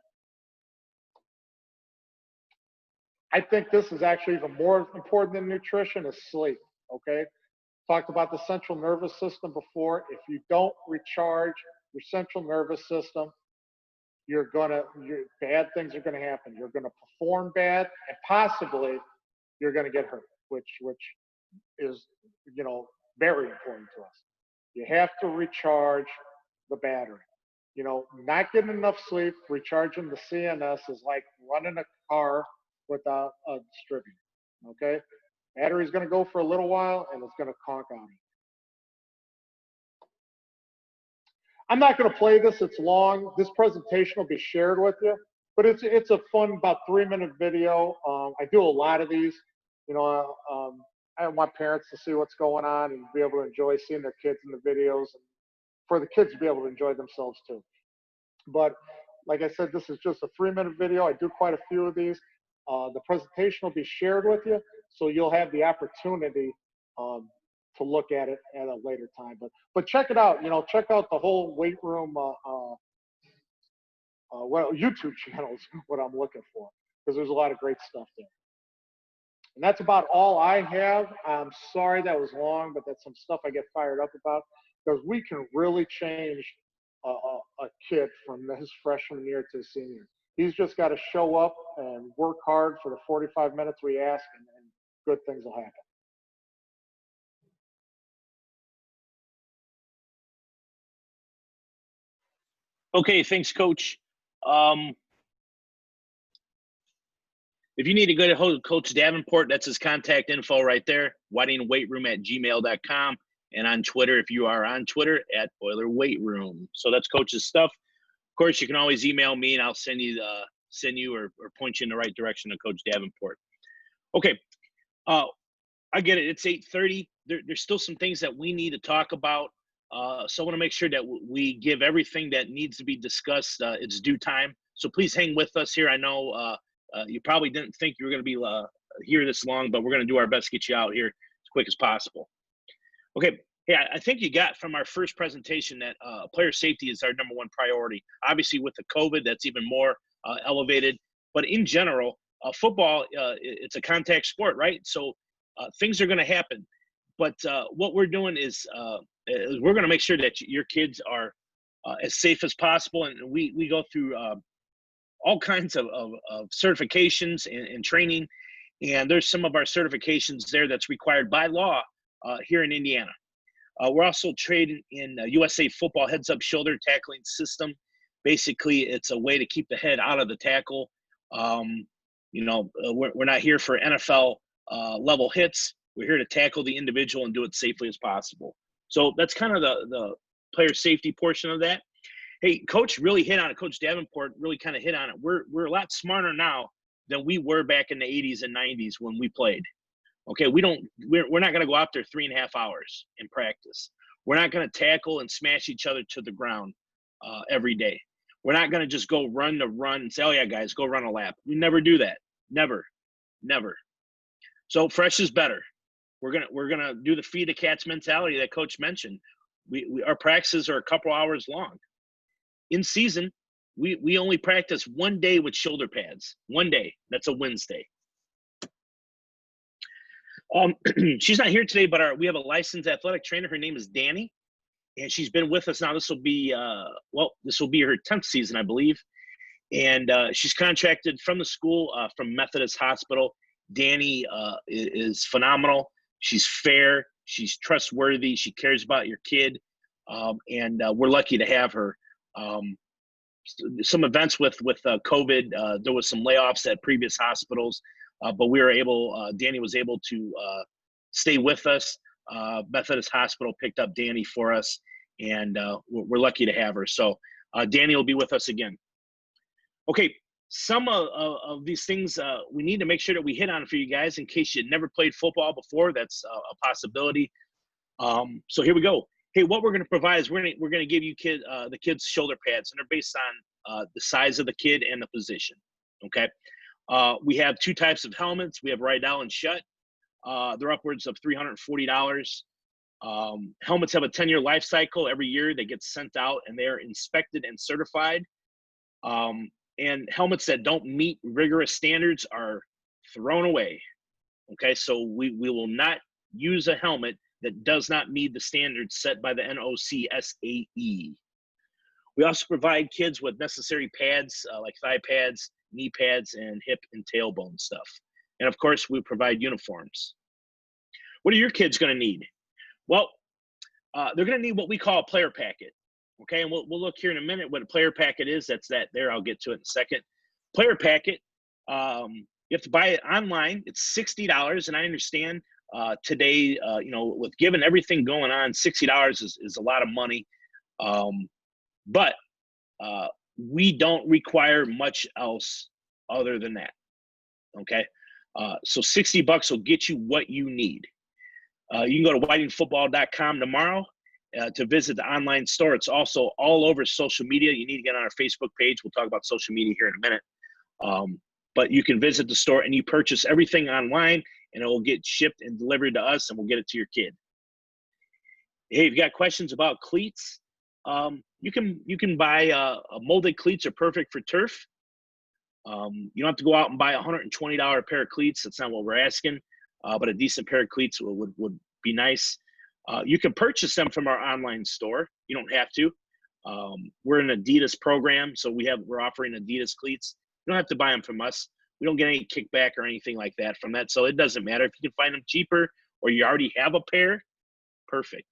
I think this is actually even more important than nutrition is sleep, okay? Talked about the central nervous system before. If you don't recharge your central nervous system, bad things are gonna happen. You're gonna perform bad, and possibly you're gonna get hurt, which is, very important to us. You have to recharge the battery. Not getting enough sleep, recharging the CNS is like running a car without a distributor, okay? Battery's gonna go for a little while and it's gonna conk on you. I'm not gonna play this, it's long. This presentation will be shared with you, but it's a fun, about 3-minute video. I do a lot of these, I want parents to see what's going on and be able to enjoy seeing their kids in the videos, and for the kids to be able to enjoy themselves too. But like I said, this is just a 3-minute video. I do quite a few of these. The presentation will be shared with you, so you'll have the opportunity to look at it at a later time. But check it out. Check out the whole weight room YouTube channel is what I'm looking for, because there's a lot of great stuff there. And that's about all I have. I'm sorry that was long, but that's some stuff I get fired up about, because we can really change a kid from his freshman year to his senior. He's just got to show up and work hard for the 45 minutes we ask, and good things will happen. Okay, thanks, Coach. If you need to go to Coach Davenport, that's his contact info right there, whitingweightroom@gmail.com, and on Twitter, if you are on Twitter, @OilerWeightRoom. So that's Coach's stuff. Of course, you can always email me, and I'll send you or point you in the right direction to Coach Davenport. Okay, I get it. It's 8:30. There's still some things that we need to talk about. So I want to make sure that we give everything that needs to be discussed its due time. So please hang with us here. I know you probably didn't think you were going to be here this long, but we're going to do our best to get you out here as quick as possible. Okay. Hey, I think you got from our first presentation that player safety is our #1 priority. Obviously, with the COVID, that's even more elevated. But in general, football, it's a contact sport, right? So things are going to happen. But what we're doing is we're going to make sure that your kids are as safe as possible. And we go through all kinds of certifications and training. And there's some of our certifications there that's required by law here in Indiana. We're also trained in USA Football heads-up shoulder tackling system. Basically, it's a way to keep the head out of the tackle. We're not here for NFL level hits. We're here to tackle the individual and do it safely as possible. So that's kind of the player safety portion of that. Hey, Coach really hit on it. Coach Davenport really kind of hit on it. We're a lot smarter now than we were back in the 80s and 90s when we played. Okay, we're not going to go out there 3.5 hours in practice. We're not going to tackle and smash each other to the ground every day. We're not going to just go run the run and say, oh, yeah, guys, go run a lap. We never do that. Never. So fresh is better. We're gonna do the feed the cats mentality that Coach mentioned. Our practices are a couple hours long. In season, we only practice one day with shoulder pads. One day. That's a Wednesday. She's not here today, but we have a licensed athletic trainer. Her name is Danny, and she's been with us now. This will be her 10th season, I believe. And she's contracted from the school, from Methodist Hospital. Danny is phenomenal. She's fair. She's trustworthy. She cares about your kid. And we're lucky to have her. Some events with COVID, there was some layoffs at previous hospitals, but Danny was able to stay with us. Methodist Hospital picked up Danny for us, and we're lucky to have her. So Danny will be with us again. Okay, some of these things we need to make sure that we hit on for you guys in case you never played football before. That's a possibility. So here we go. Hey, what we're going to provide is we're going to give you the kids shoulder pads, and they're based on the size of the kid and the position. Okay, we have two types of helmets. We have Rydell and Shutt. They're upwards of $340. Helmets have a 10-year life cycle. Every year they get sent out and they're inspected and certified. And helmets that don't meet rigorous standards are thrown away. Okay, so we will not use a helmet that does not meet the standards set by the NOCSAE. We also provide kids with necessary pads like thigh pads, knee pads, and hip and tailbone stuff. And of course, we provide uniforms. What are your kids going to need? Well, they're going to need what we call a player packet. Okay, and we'll look here in a minute what a player packet is. That's that there. I'll get to it in a second. Player packet, you have to buy it online. It's $60, and I understand today, with given everything going on, $60 is a lot of money. But we don't require much else other than that. Okay, so $60 will get you what you need. You can go to whitingfootball.com tomorrow to visit the online store. It's also all over social media. You need to get on our Facebook page. We'll talk about social media here in a minute. But you can visit the store and you purchase everything online, and it will get shipped and delivered to us, and we'll get it to your kid. Hey, if you got questions about cleats, you can buy molded cleats are perfect for turf. You don't have to go out and buy a $120 pair of cleats. That's not what we're asking, but a decent pair of cleats would be nice. You can purchase them from our online store. You don't have to. We're an Adidas program, so we're offering Adidas cleats. You don't have to buy them from us. We don't get any kickback or anything like that from that, so it doesn't matter. If you can find them cheaper or you already have a pair, perfect.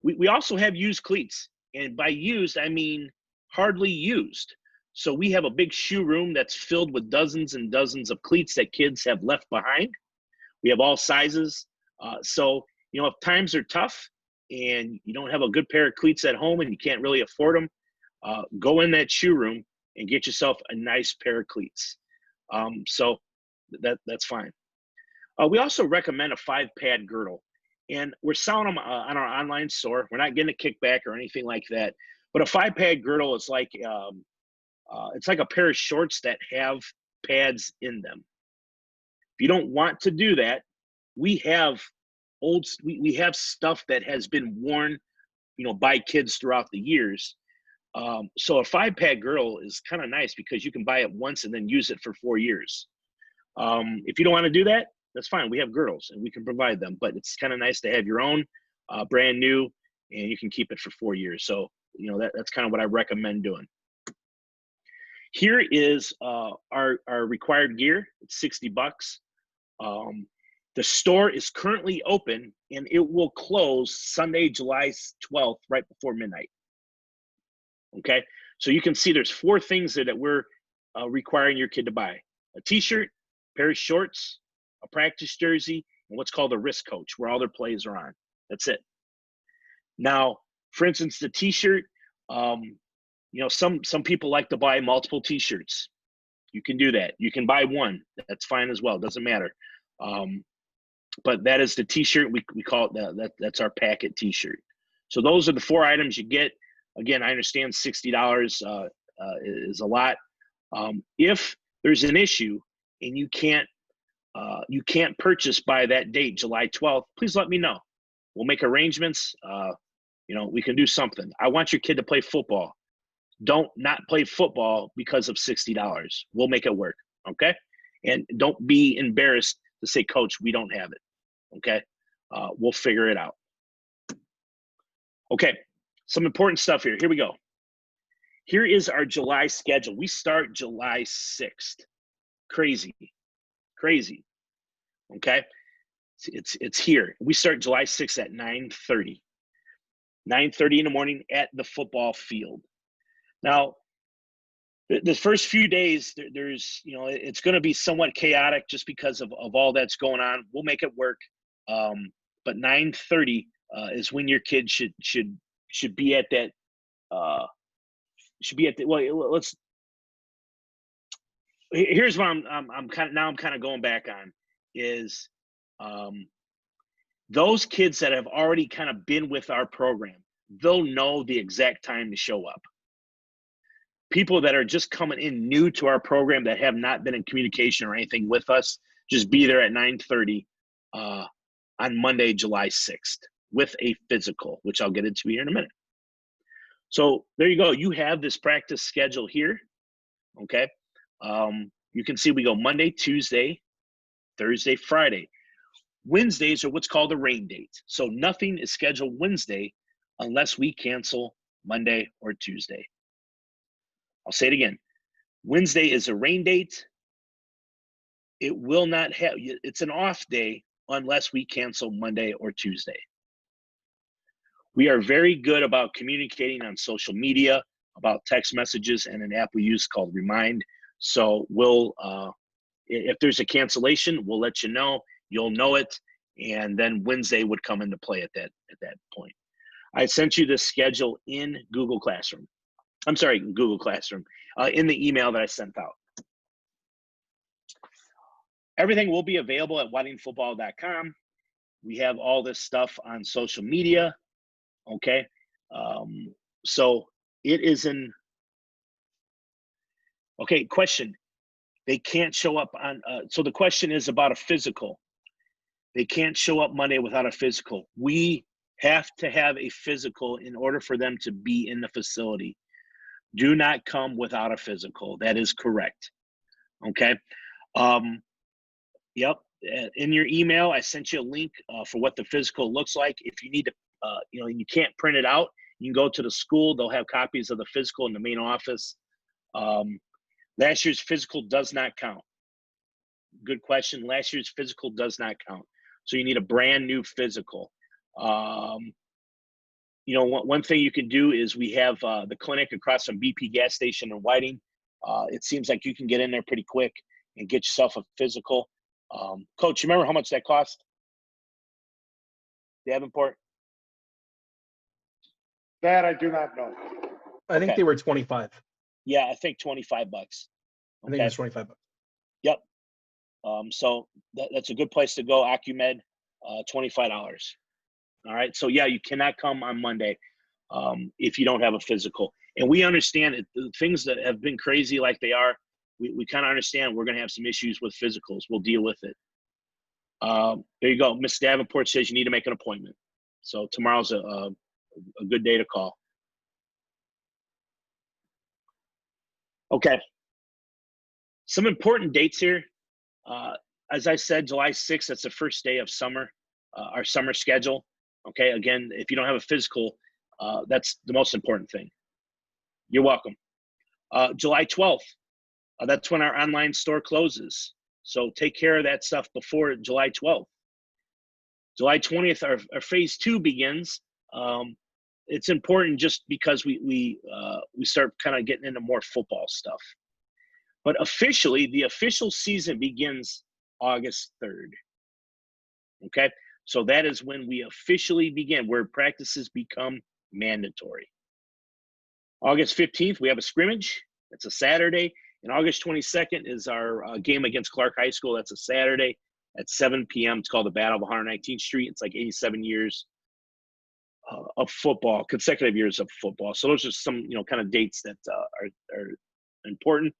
We also have used cleats, and by used, I mean hardly used. So we have a big shoe room that's filled with dozens and dozens of cleats that kids have left behind. We have all sizes. So, if times are tough and you don't have a good pair of cleats at home and you can't really afford them, go in that shoe room and get yourself a nice pair of cleats. So that's fine. We also recommend a 5-pad girdle, and we're selling them on our online store. We're not getting a kickback or anything like that, but a 5-pad girdle is like, it's like a pair of shorts that have pads in them. If you don't want to do that, we have stuff that has been worn, by kids throughout the years. So a 5-pad girdle is kind of nice because you can buy it once and then use it for 4 years. If you don't want to do that, that's fine. We have girdles and we can provide them, but it's kind of nice to have your own brand new, and you can keep it for 4 years. So, that's kind of what I recommend doing. Here is our required gear. It's $60. The store is currently open, and it will close Sunday, July 12th, right before midnight. Okay, so you can see there's 4 things that we're requiring your kid to buy: a t-shirt, pair of shorts, a practice jersey, and what's called a wrist coach, where all their plays are on. That's it. Now, for instance, the t-shirt, some people like to buy multiple t-shirts. You can do that. You can buy one. That's fine as well. Doesn't matter. But that is the t-shirt. We call it that's our packet t-shirt. So those are the 4 items you get. Again, I understand $60 is a lot. If there's an issue and you can't purchase by that date, July 12th, please let me know. We'll make arrangements. We can do something. I want your kid to play football. Don't not play football because of $60. We'll make it work, okay? And don't be embarrassed to say, Coach, we don't have it, okay? We'll figure it out. Okay, some important stuff here. Here we go. Here is our July schedule. We start July 6th. Crazy, okay? It's here. We start July 6th at 9:30. 9:30 in the morning at the football field. Now, the first few days, there's, it's going to be somewhat chaotic just because of all that's going on. We'll make it work. But 9:30 is when your kid should be at that. Here's what I'm kind of going back on is those kids that have already kind of been with our program, they'll know the exact time to show up. People that are just coming in new to our program that have not been in communication or anything with us, just be there at 9:30 on Monday, July 6th with a physical, which I'll get into here in a minute. So there you go. You have this practice schedule here, okay? You can see we go Monday, Tuesday, Thursday, Friday. Wednesdays are what's called a rain date. So nothing is scheduled Wednesday unless we cancel Monday or Tuesday. I'll say it again. Wednesday is a rain date. It will not have, it's an off day unless we cancel Monday or Tuesday. We are very good about communicating on social media, about text messages, and an app we use called Remind. So we'll, if there's a cancellation, we'll let you know. You'll know it, and then Wednesday would come into play at that point. I sent you the schedule in Google Classroom. I'm sorry, Google Classroom, in the email that I sent out. Everything will be available at whitingfootball.com. We have all this stuff on social media, okay? So it is in, okay, question. They can't show up on, so the question is about a physical. They can't show up Monday without a physical. We have to have a physical in order for them to be in the facility. Do not come without a physical. That is correct. Okay. Yep. In your email, I sent you a link for what the physical looks like. If you need to, you can't print it out, you can go to the school. They'll have copies of the physical in the main office. Last year's physical does not count. Good question. Last year's physical does not count. So you need a brand new physical. One thing you can do is we have the clinic across from BP gas station in Whiting. It seems like you can get in there pretty quick and get yourself a physical. Coach, you remember how much that cost? Davenport? That I do not know. I think they were 25. Yeah, I think $25. Okay. I think it was $25. Yep. So that's a good place to go. Acumed, $25. All right. So yeah, you cannot come on Monday if you don't have a physical. And we understand it. The things that have been crazy like they are, we kind of understand we're going to have some issues with physicals. We'll deal with it. There you go. Miss Davenport says you need to make an appointment. So tomorrow's a good day to call. Okay. Some important dates here. As I said, July 6th, that's the first day of summer, our summer schedule. Okay, again, if you don't have a physical, that's the most important thing. You're welcome. July 12th, that's when our online store closes. So take care of that stuff before July 12th. July 20th, our phase 2 begins. It's important just because we start kind of getting into more football stuff. But officially, the official season begins August 3rd. Okay, so that is when we officially begin, where practices become mandatory. August 15th, we have a scrimmage. It's a Saturday. And August 22nd is our game against Clark High School. That's a Saturday at 7 p.m. It's called the Battle of 119th Street. It's like 87 years of football, consecutive years of football. So those are some, kind of dates that are important.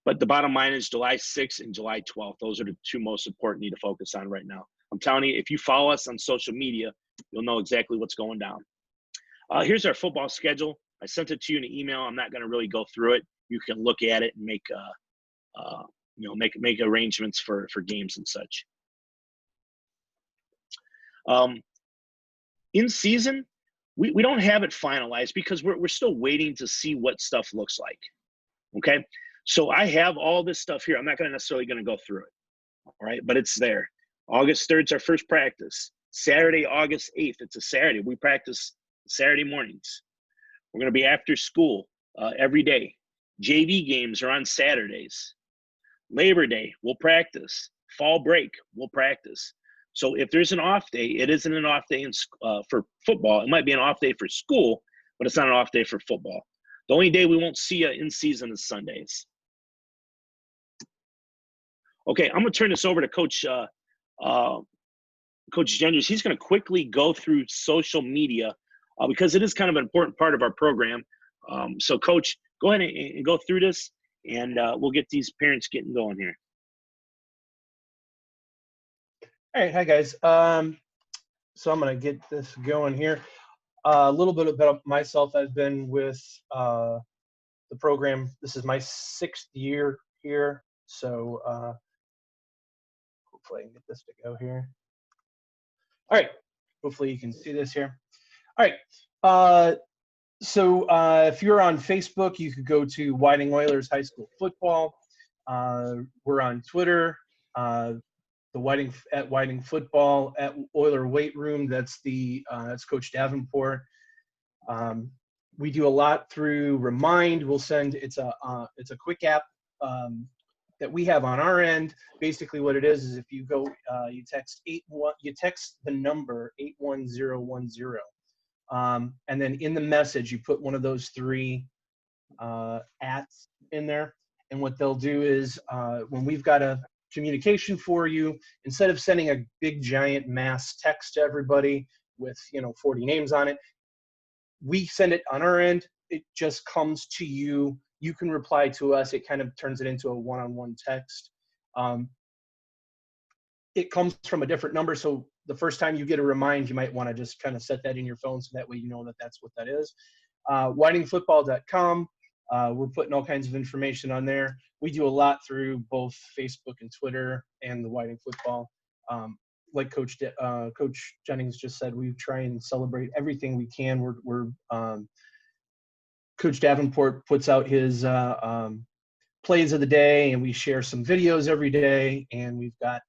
But the bottom line is July 6th and July 12th. Those are the two most important you need to focus on right now. I'm telling you, if you follow us on social media, you'll know exactly what's going down. Here's our football schedule. I sent it to you in an email. I'm not going to really go through it. You can look at it and make make arrangements for games and such. In season, we don't have it finalized because we're still waiting to see what stuff looks like. Okay, so I have all this stuff here. I'm not necessarily going to go through it. All right, but it's there. August 3rd is our first practice. Saturday, August 8th. It's a Saturday. We practice Saturday mornings. We're going to be after school every day. JV games are on Saturdays. Labor Day, we'll practice. Fall break, we'll practice. So if there's an off day, it isn't an off day for football. It might be an off day for school, but it's not an off day for football. The only day we won't see you in season is Sundays. Okay, I'm going to turn this over to Coach Genders. He's going to quickly go through social media because it is kind of an important part of our program. So, Coach, go ahead and go through this, and we'll get these parents getting going here. All right, hi guys. So I'm going to get this going here. A little bit about myself. I've been with the program. This is my 6th year here. So hopefully I can get this to go here. All right. Hopefully you can see this here. All right. So if you're on Facebook, you could go to Whiting Oilers High School Football. We're on Twitter, at Whiting Football, at Oiler Weight Room. That's Coach Davenport. We do a lot through Remind. We'll send it's a quick app that we have on our end. Basically, what it is if you go you text the number 81010. And then in the message, you put one of those 3 ats in there. And what they'll do is when we've got a communication for you, instead of sending a big giant mass text to everybody with 40 names on it, we send it on our end. It just comes to you. You can reply to us. It kind of turns it into a one-on-one text. It comes from a different number, so the first time you get a remind, you might want to just kind of set that in your phone so that way you know that that's what that is. whitingfootball.com. We're putting all kinds of information on there. We do a lot through both Facebook and Twitter and the Whiting Football. Like Coach Jennings just said, we try and celebrate everything we can. Coach Davenport puts out his plays of the day, and we share some videos every day. And we've got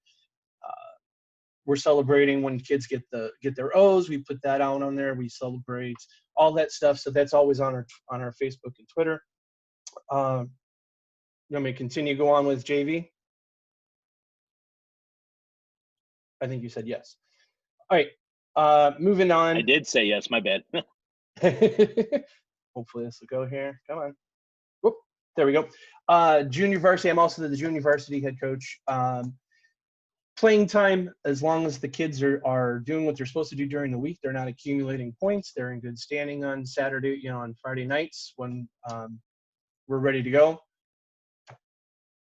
we're celebrating when kids get their O's. We put that out on there. We celebrate all that stuff. So that's always on our Facebook and Twitter. Let me continue. Go on with JV. I think you said yes. All right. Moving on. I did say yes. My bad. Hopefully this will go here. Come on. Whoop. There we go. Junior varsity. I'm also the junior varsity head coach. Playing time, as long as the kids are doing what they're supposed to do during the week, they're not accumulating points. They're in good standing on Saturday, on Friday nights when we're ready to go.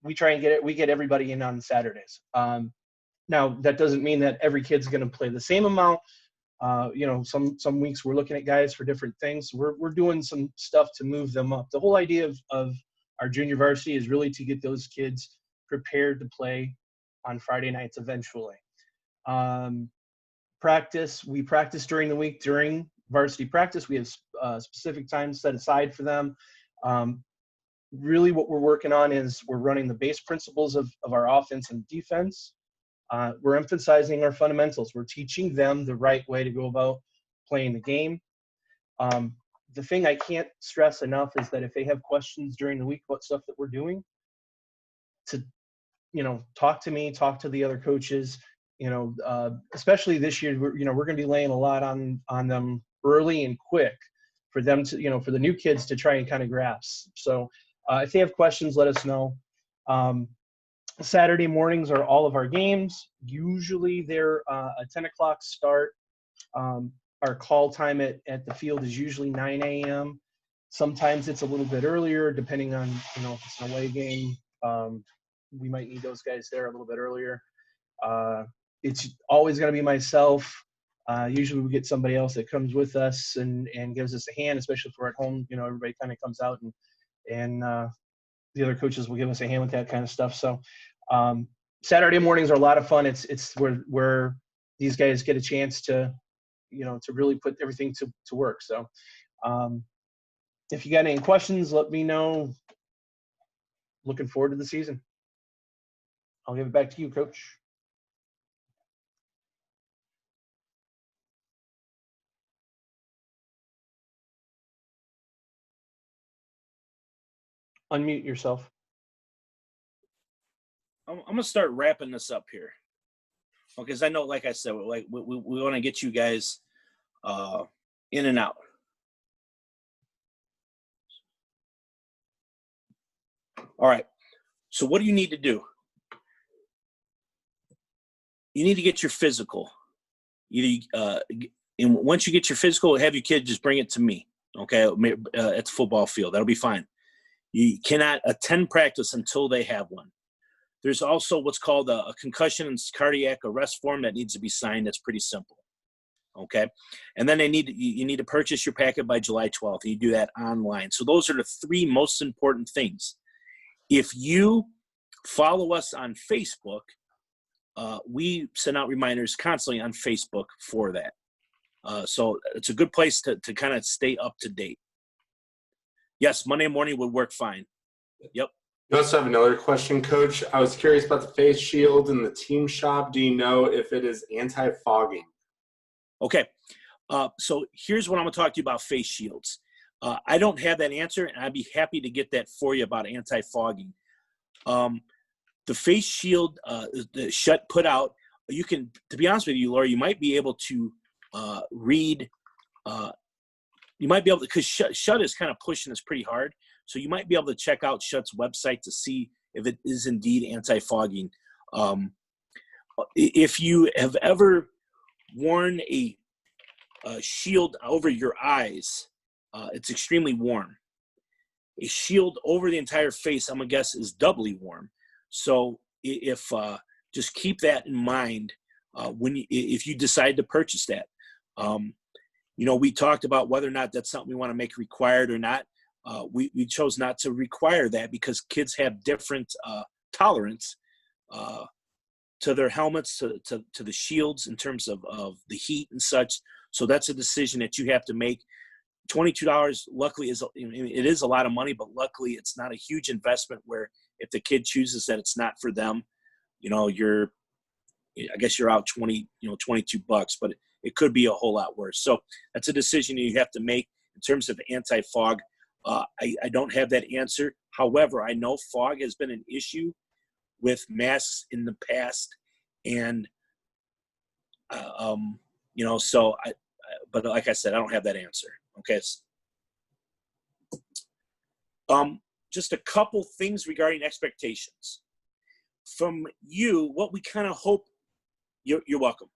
We try and we get everybody in on Saturdays. Now that doesn't mean that every kid's going to play the same amount. Some weeks we're looking at guys for different things. We're doing some stuff to move them up. The whole idea of our junior varsity is really to get those kids prepared to play on Friday nights eventually. We practice during the week. During varsity practice, we have specific times set aside for them. Really what we're working on is we're running the base principles of our offense and defense. We're emphasizing our fundamentals. We're teaching them the right way to go about playing the game. The thing I can't stress enough is that if they have questions during the week about stuff that we're doing, to, talk to me, talk to the other coaches, especially this year, we're going to be laying a lot on them early and quick for them to, for the new kids to try and kind of grasp. So if they have questions, let us know. Saturday mornings are all of our games. Usually they're a 10 o'clock start. Our call time at the field is usually 9 a.m. Sometimes it's a little bit earlier, depending on, if it's an away game. We might need those guys there a little bit earlier. It's always going to be myself. Usually we get somebody else that comes with us and gives us a hand, especially if we're at home. Everybody kind of comes out and the other coaches will give us a hand with that kind of stuff. So Saturday mornings are a lot of fun. It's where these guys get a chance to, to really put everything to work. So if you got any questions, let me know. Looking forward to the season. I'll give it back to you, Coach. Unmute yourself. I'm going to start wrapping this up here. Because I know, like I said, like we want to get you guys in and out. All right. So what do you need to do? You need to get your physical. And once you get your physical, have your kid just bring it to me, okay, at the football field. That'll be fine. You cannot attend practice until they have one. There's also what's called a concussion and cardiac arrest form that needs to be signed. That's pretty simple, okay? And then you need to purchase your packet by July 12th. You do that online. So those are the three most important things. If you follow us on Facebook, we send out reminders constantly on Facebook for that. So it's a good place to kind of stay up to date. Yes, Monday morning would work fine. Yep. You also have another question, Coach. I was curious about the face shield in the team shop. Do you know if it is anti-fogging? Okay. So here's what I'm going to talk to you about face shields. I don't have that answer, and I'd be happy to get that for you about anti-fogging. The face shield, the Shut put out, you can, to be honest with you, Laura, you might be able to read, you might be able to, because Shut is kind of pushing this pretty hard. So you might be able to check out Shut's website to see if it is indeed anti-fogging. If you have ever worn a shield over your eyes, it's extremely warm. A shield over the entire face, I'm going to guess, is doubly warm. So if just keep that in mind if you decide to purchase that. We talked about whether or not that's something we want to make required or not. We chose not to require that because kids have different tolerance to their helmets, to the shields in terms of the heat and such. So that's a decision that you have to make. $22, luckily, it is a lot of money, but luckily it's not a huge investment where if the kid chooses that it's not for them, I guess you're out $22, but it could be a whole lot worse. So that's a decision you have to make in terms of anti-fog. I don't have that answer. However, I know fog has been an issue with masks in the past, and but like I said, I don't have that answer. Okay. Just a couple things regarding expectations from you. What we kind of hope. You're welcome.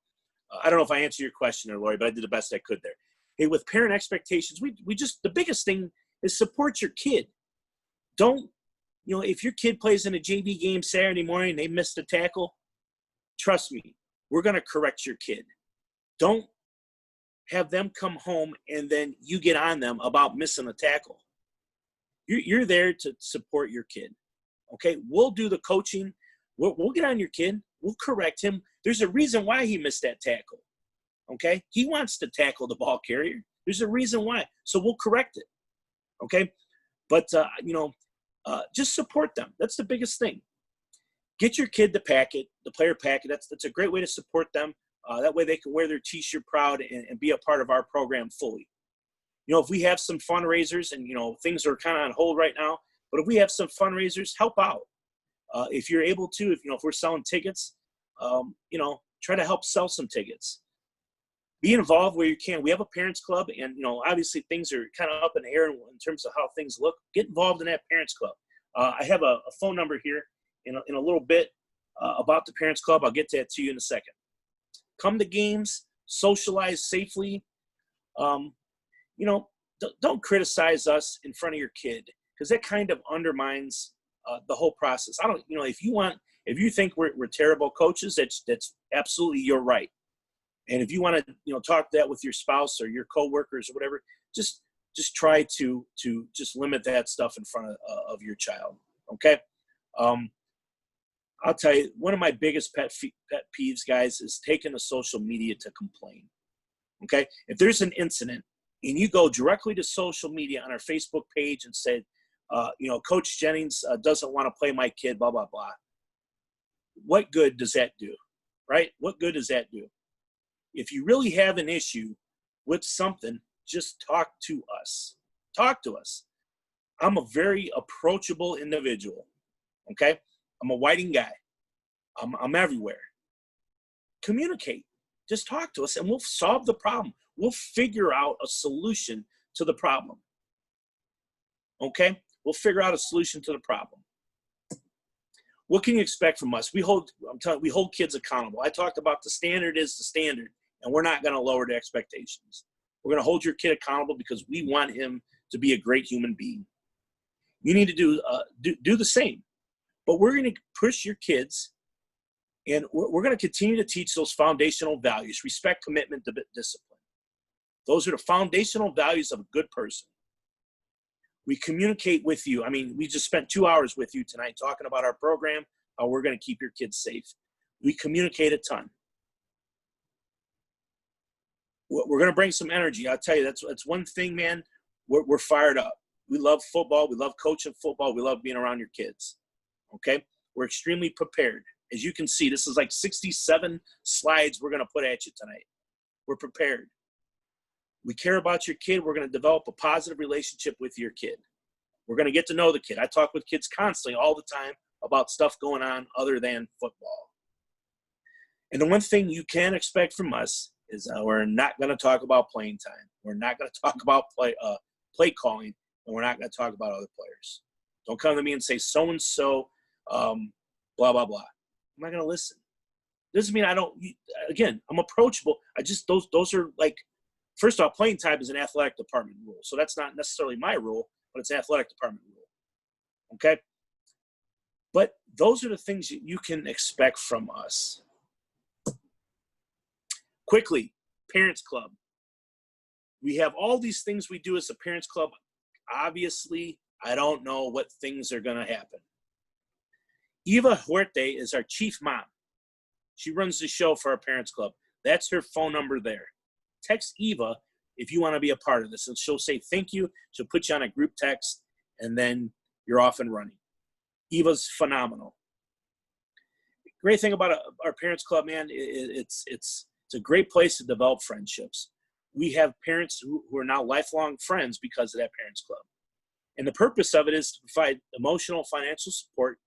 I don't know if I answered your question there, Lori, but I did the best I could there. Hey, with parent expectations, we just, the biggest thing is support your kid. Don't, if your kid plays in a JV game Saturday morning, they missed a tackle, trust me, we're going to correct your kid. Don't have them come home and then you get on them about missing a tackle. You're there to support your kid. Okay. We'll do the coaching. We'll get on your kid. We'll correct him. There's a reason why he missed that tackle. Okay. He wants to tackle the ball carrier. There's a reason why. So we'll correct it. Okay. But, just support them. That's the biggest thing. Get your kid the packet, the player packet. That's a great way to support them. That way they can wear their T-shirt proud and be a part of our program fully. If we have some fundraisers and, things are kind of on hold right now, but if we have some fundraisers, help out. If you're able to, if we're selling tickets, try to help sell some tickets. Be involved where you can. We have a parents club, and obviously things are kind of up in the air in terms of how things look. Get involved in that parents club. I have a phone number here in a little bit about the parents club. I'll get that to you in a second. Come to games, socialize safely. Don't criticize us in front of your kid, because that kind of undermines the whole process. If you think we're terrible coaches, that's absolutely your right. And if you want to, talk that with your spouse or your coworkers or whatever, just try to just limit that stuff in front of your child. Okay. I'll tell you, one of my biggest pet peeves, guys, is taking to social media to complain. Okay. If there's an incident and you go directly to social media on our Facebook page and say, Coach Jennings doesn't want to play my kid, blah, blah, blah. What good does that do? Right? What good does that do? If you really have an issue with something, just talk to us. Talk to us. I'm a very approachable individual. Okay? I'm a Whiting guy. I'm everywhere. Communicate. Just talk to us and we'll solve the problem. We'll figure out a solution to the problem. Okay? We'll figure out a solution to the problem. What can you expect from us? We hold kids accountable. I talked about the standard is the standard, and we're not going to lower the expectations. We're going to hold your kid accountable because we want him to be a great human being. You need to do the same. But we're going to push your kids, and we're going to continue to teach those foundational values: respect, commitment, discipline. Those are the foundational values of a good person. We communicate with you. I mean, we just spent 2 hours with you tonight talking about our program, how we're going to keep your kids safe. We communicate a ton. We're going to bring some energy. I'll tell you, that's one thing, man. We're fired up. We love football. We love coaching football. We love being around your kids. Okay? We're extremely prepared. As you can see, this is like 67 slides we're going to put at you tonight. We're prepared. We care about your kid. We're going to develop a positive relationship with your kid. We're going to get to know the kid. I talk with kids constantly all the time about stuff going on other than football. And the one thing you can expect from us is we're not going to talk about playing time. We're not going to talk about play calling, and we're not going to talk about other players. Don't come to me and say so-and-so, blah, blah, blah. I'm not going to listen. Doesn't mean I don't – again, I'm approachable. Those are like – first off, playing time is an athletic department rule. So that's not necessarily my rule, but it's an athletic department rule. Okay? But those are the things that you can expect from us. Quickly, Parents Club. We have all these things we do as a Parents Club. Obviously, I don't know what things are going to happen. Eva Huerte is our chief mom. She runs the show for our Parents Club. That's her phone number there. Text Eva if you want to be a part of this, and she'll say thank you. She'll put you on a group text, and then you're off and running. Eva's phenomenal. Great thing about our Parents Club, man, it's a great place to develop friendships. We have parents who are now lifelong friends because of that Parents Club. And the purpose of it is to provide emotional, financial support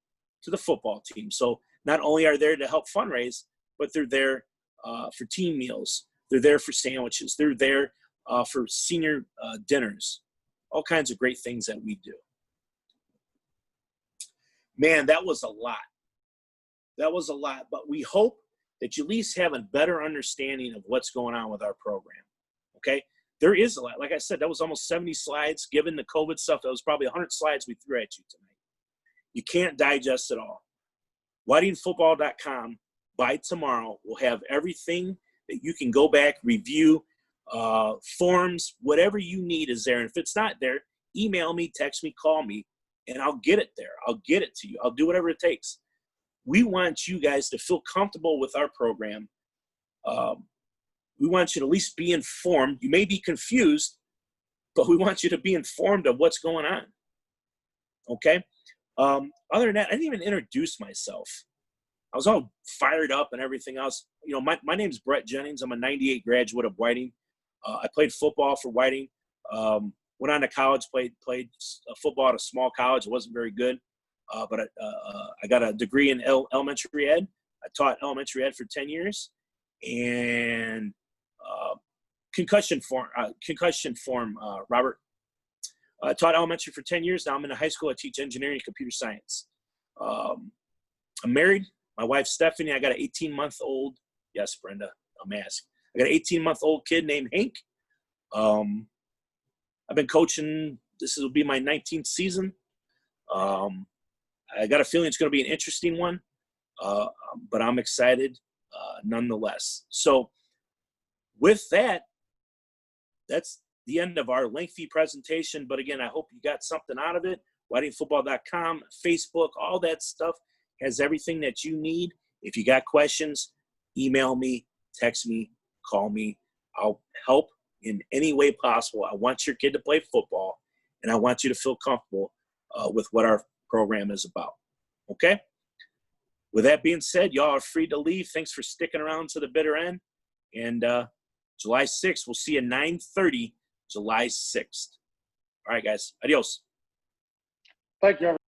to the football team. So not only are they there to help fundraise, but they're there for team meals. They're there for sandwiches. They're there for senior dinners. All kinds of great things that we do. Man, that was a lot. That was a lot. But we hope that you at least have a better understanding of what's going on with our program. Okay? There is a lot. Like I said, that was almost 70 slides. Given the COVID stuff, that was probably 100 slides we threw at you tonight. You can't digest it all. WhiteingFootball.com by tomorrow will have everything that you can go back, review, forms, whatever you need is there. And if it's not there, email me, text me, call me, and I'll get it there. I'll get it to you. I'll do whatever it takes. We want you guys to feel comfortable with our program. We want you to at least be informed. You may be confused, but we want you to be informed of what's going on. Okay? Other than that, I didn't even introduce myself. I was all fired up and everything else. You know, my name's Brett Jennings. I'm a 98 graduate of Whiting. I played football for Whiting. Went on to college, played football at a small college. It wasn't very good. but I got a degree in elementary ed. I taught elementary ed for 10 years, and concussion form, Robert. I taught elementary for 10 years. Now I'm in a high school. I teach engineering and computer science. I'm married. My wife, Stephanie. I got an 18-month-old. Yes, Brenda, I'm asking. I got an 18-month-old kid named Hank. I've been coaching. This will be my 19th season. I got a feeling it's going to be an interesting one, but I'm excited nonetheless. So with that, that's the end of our lengthy presentation. But again, I hope you got something out of it. WhiteHavenFootball.com, Facebook, all that stuff has everything that you need. If you got questions, email me, text me, call me. I'll help in any way possible. I want your kid to play football, and I want you to feel comfortable with what our program is about. Okay? With that being said, y'all are free to leave. Thanks for sticking around to the bitter end. And July 6th, we'll see you 9:30, July 6th. All right, guys. Adios. Thank you.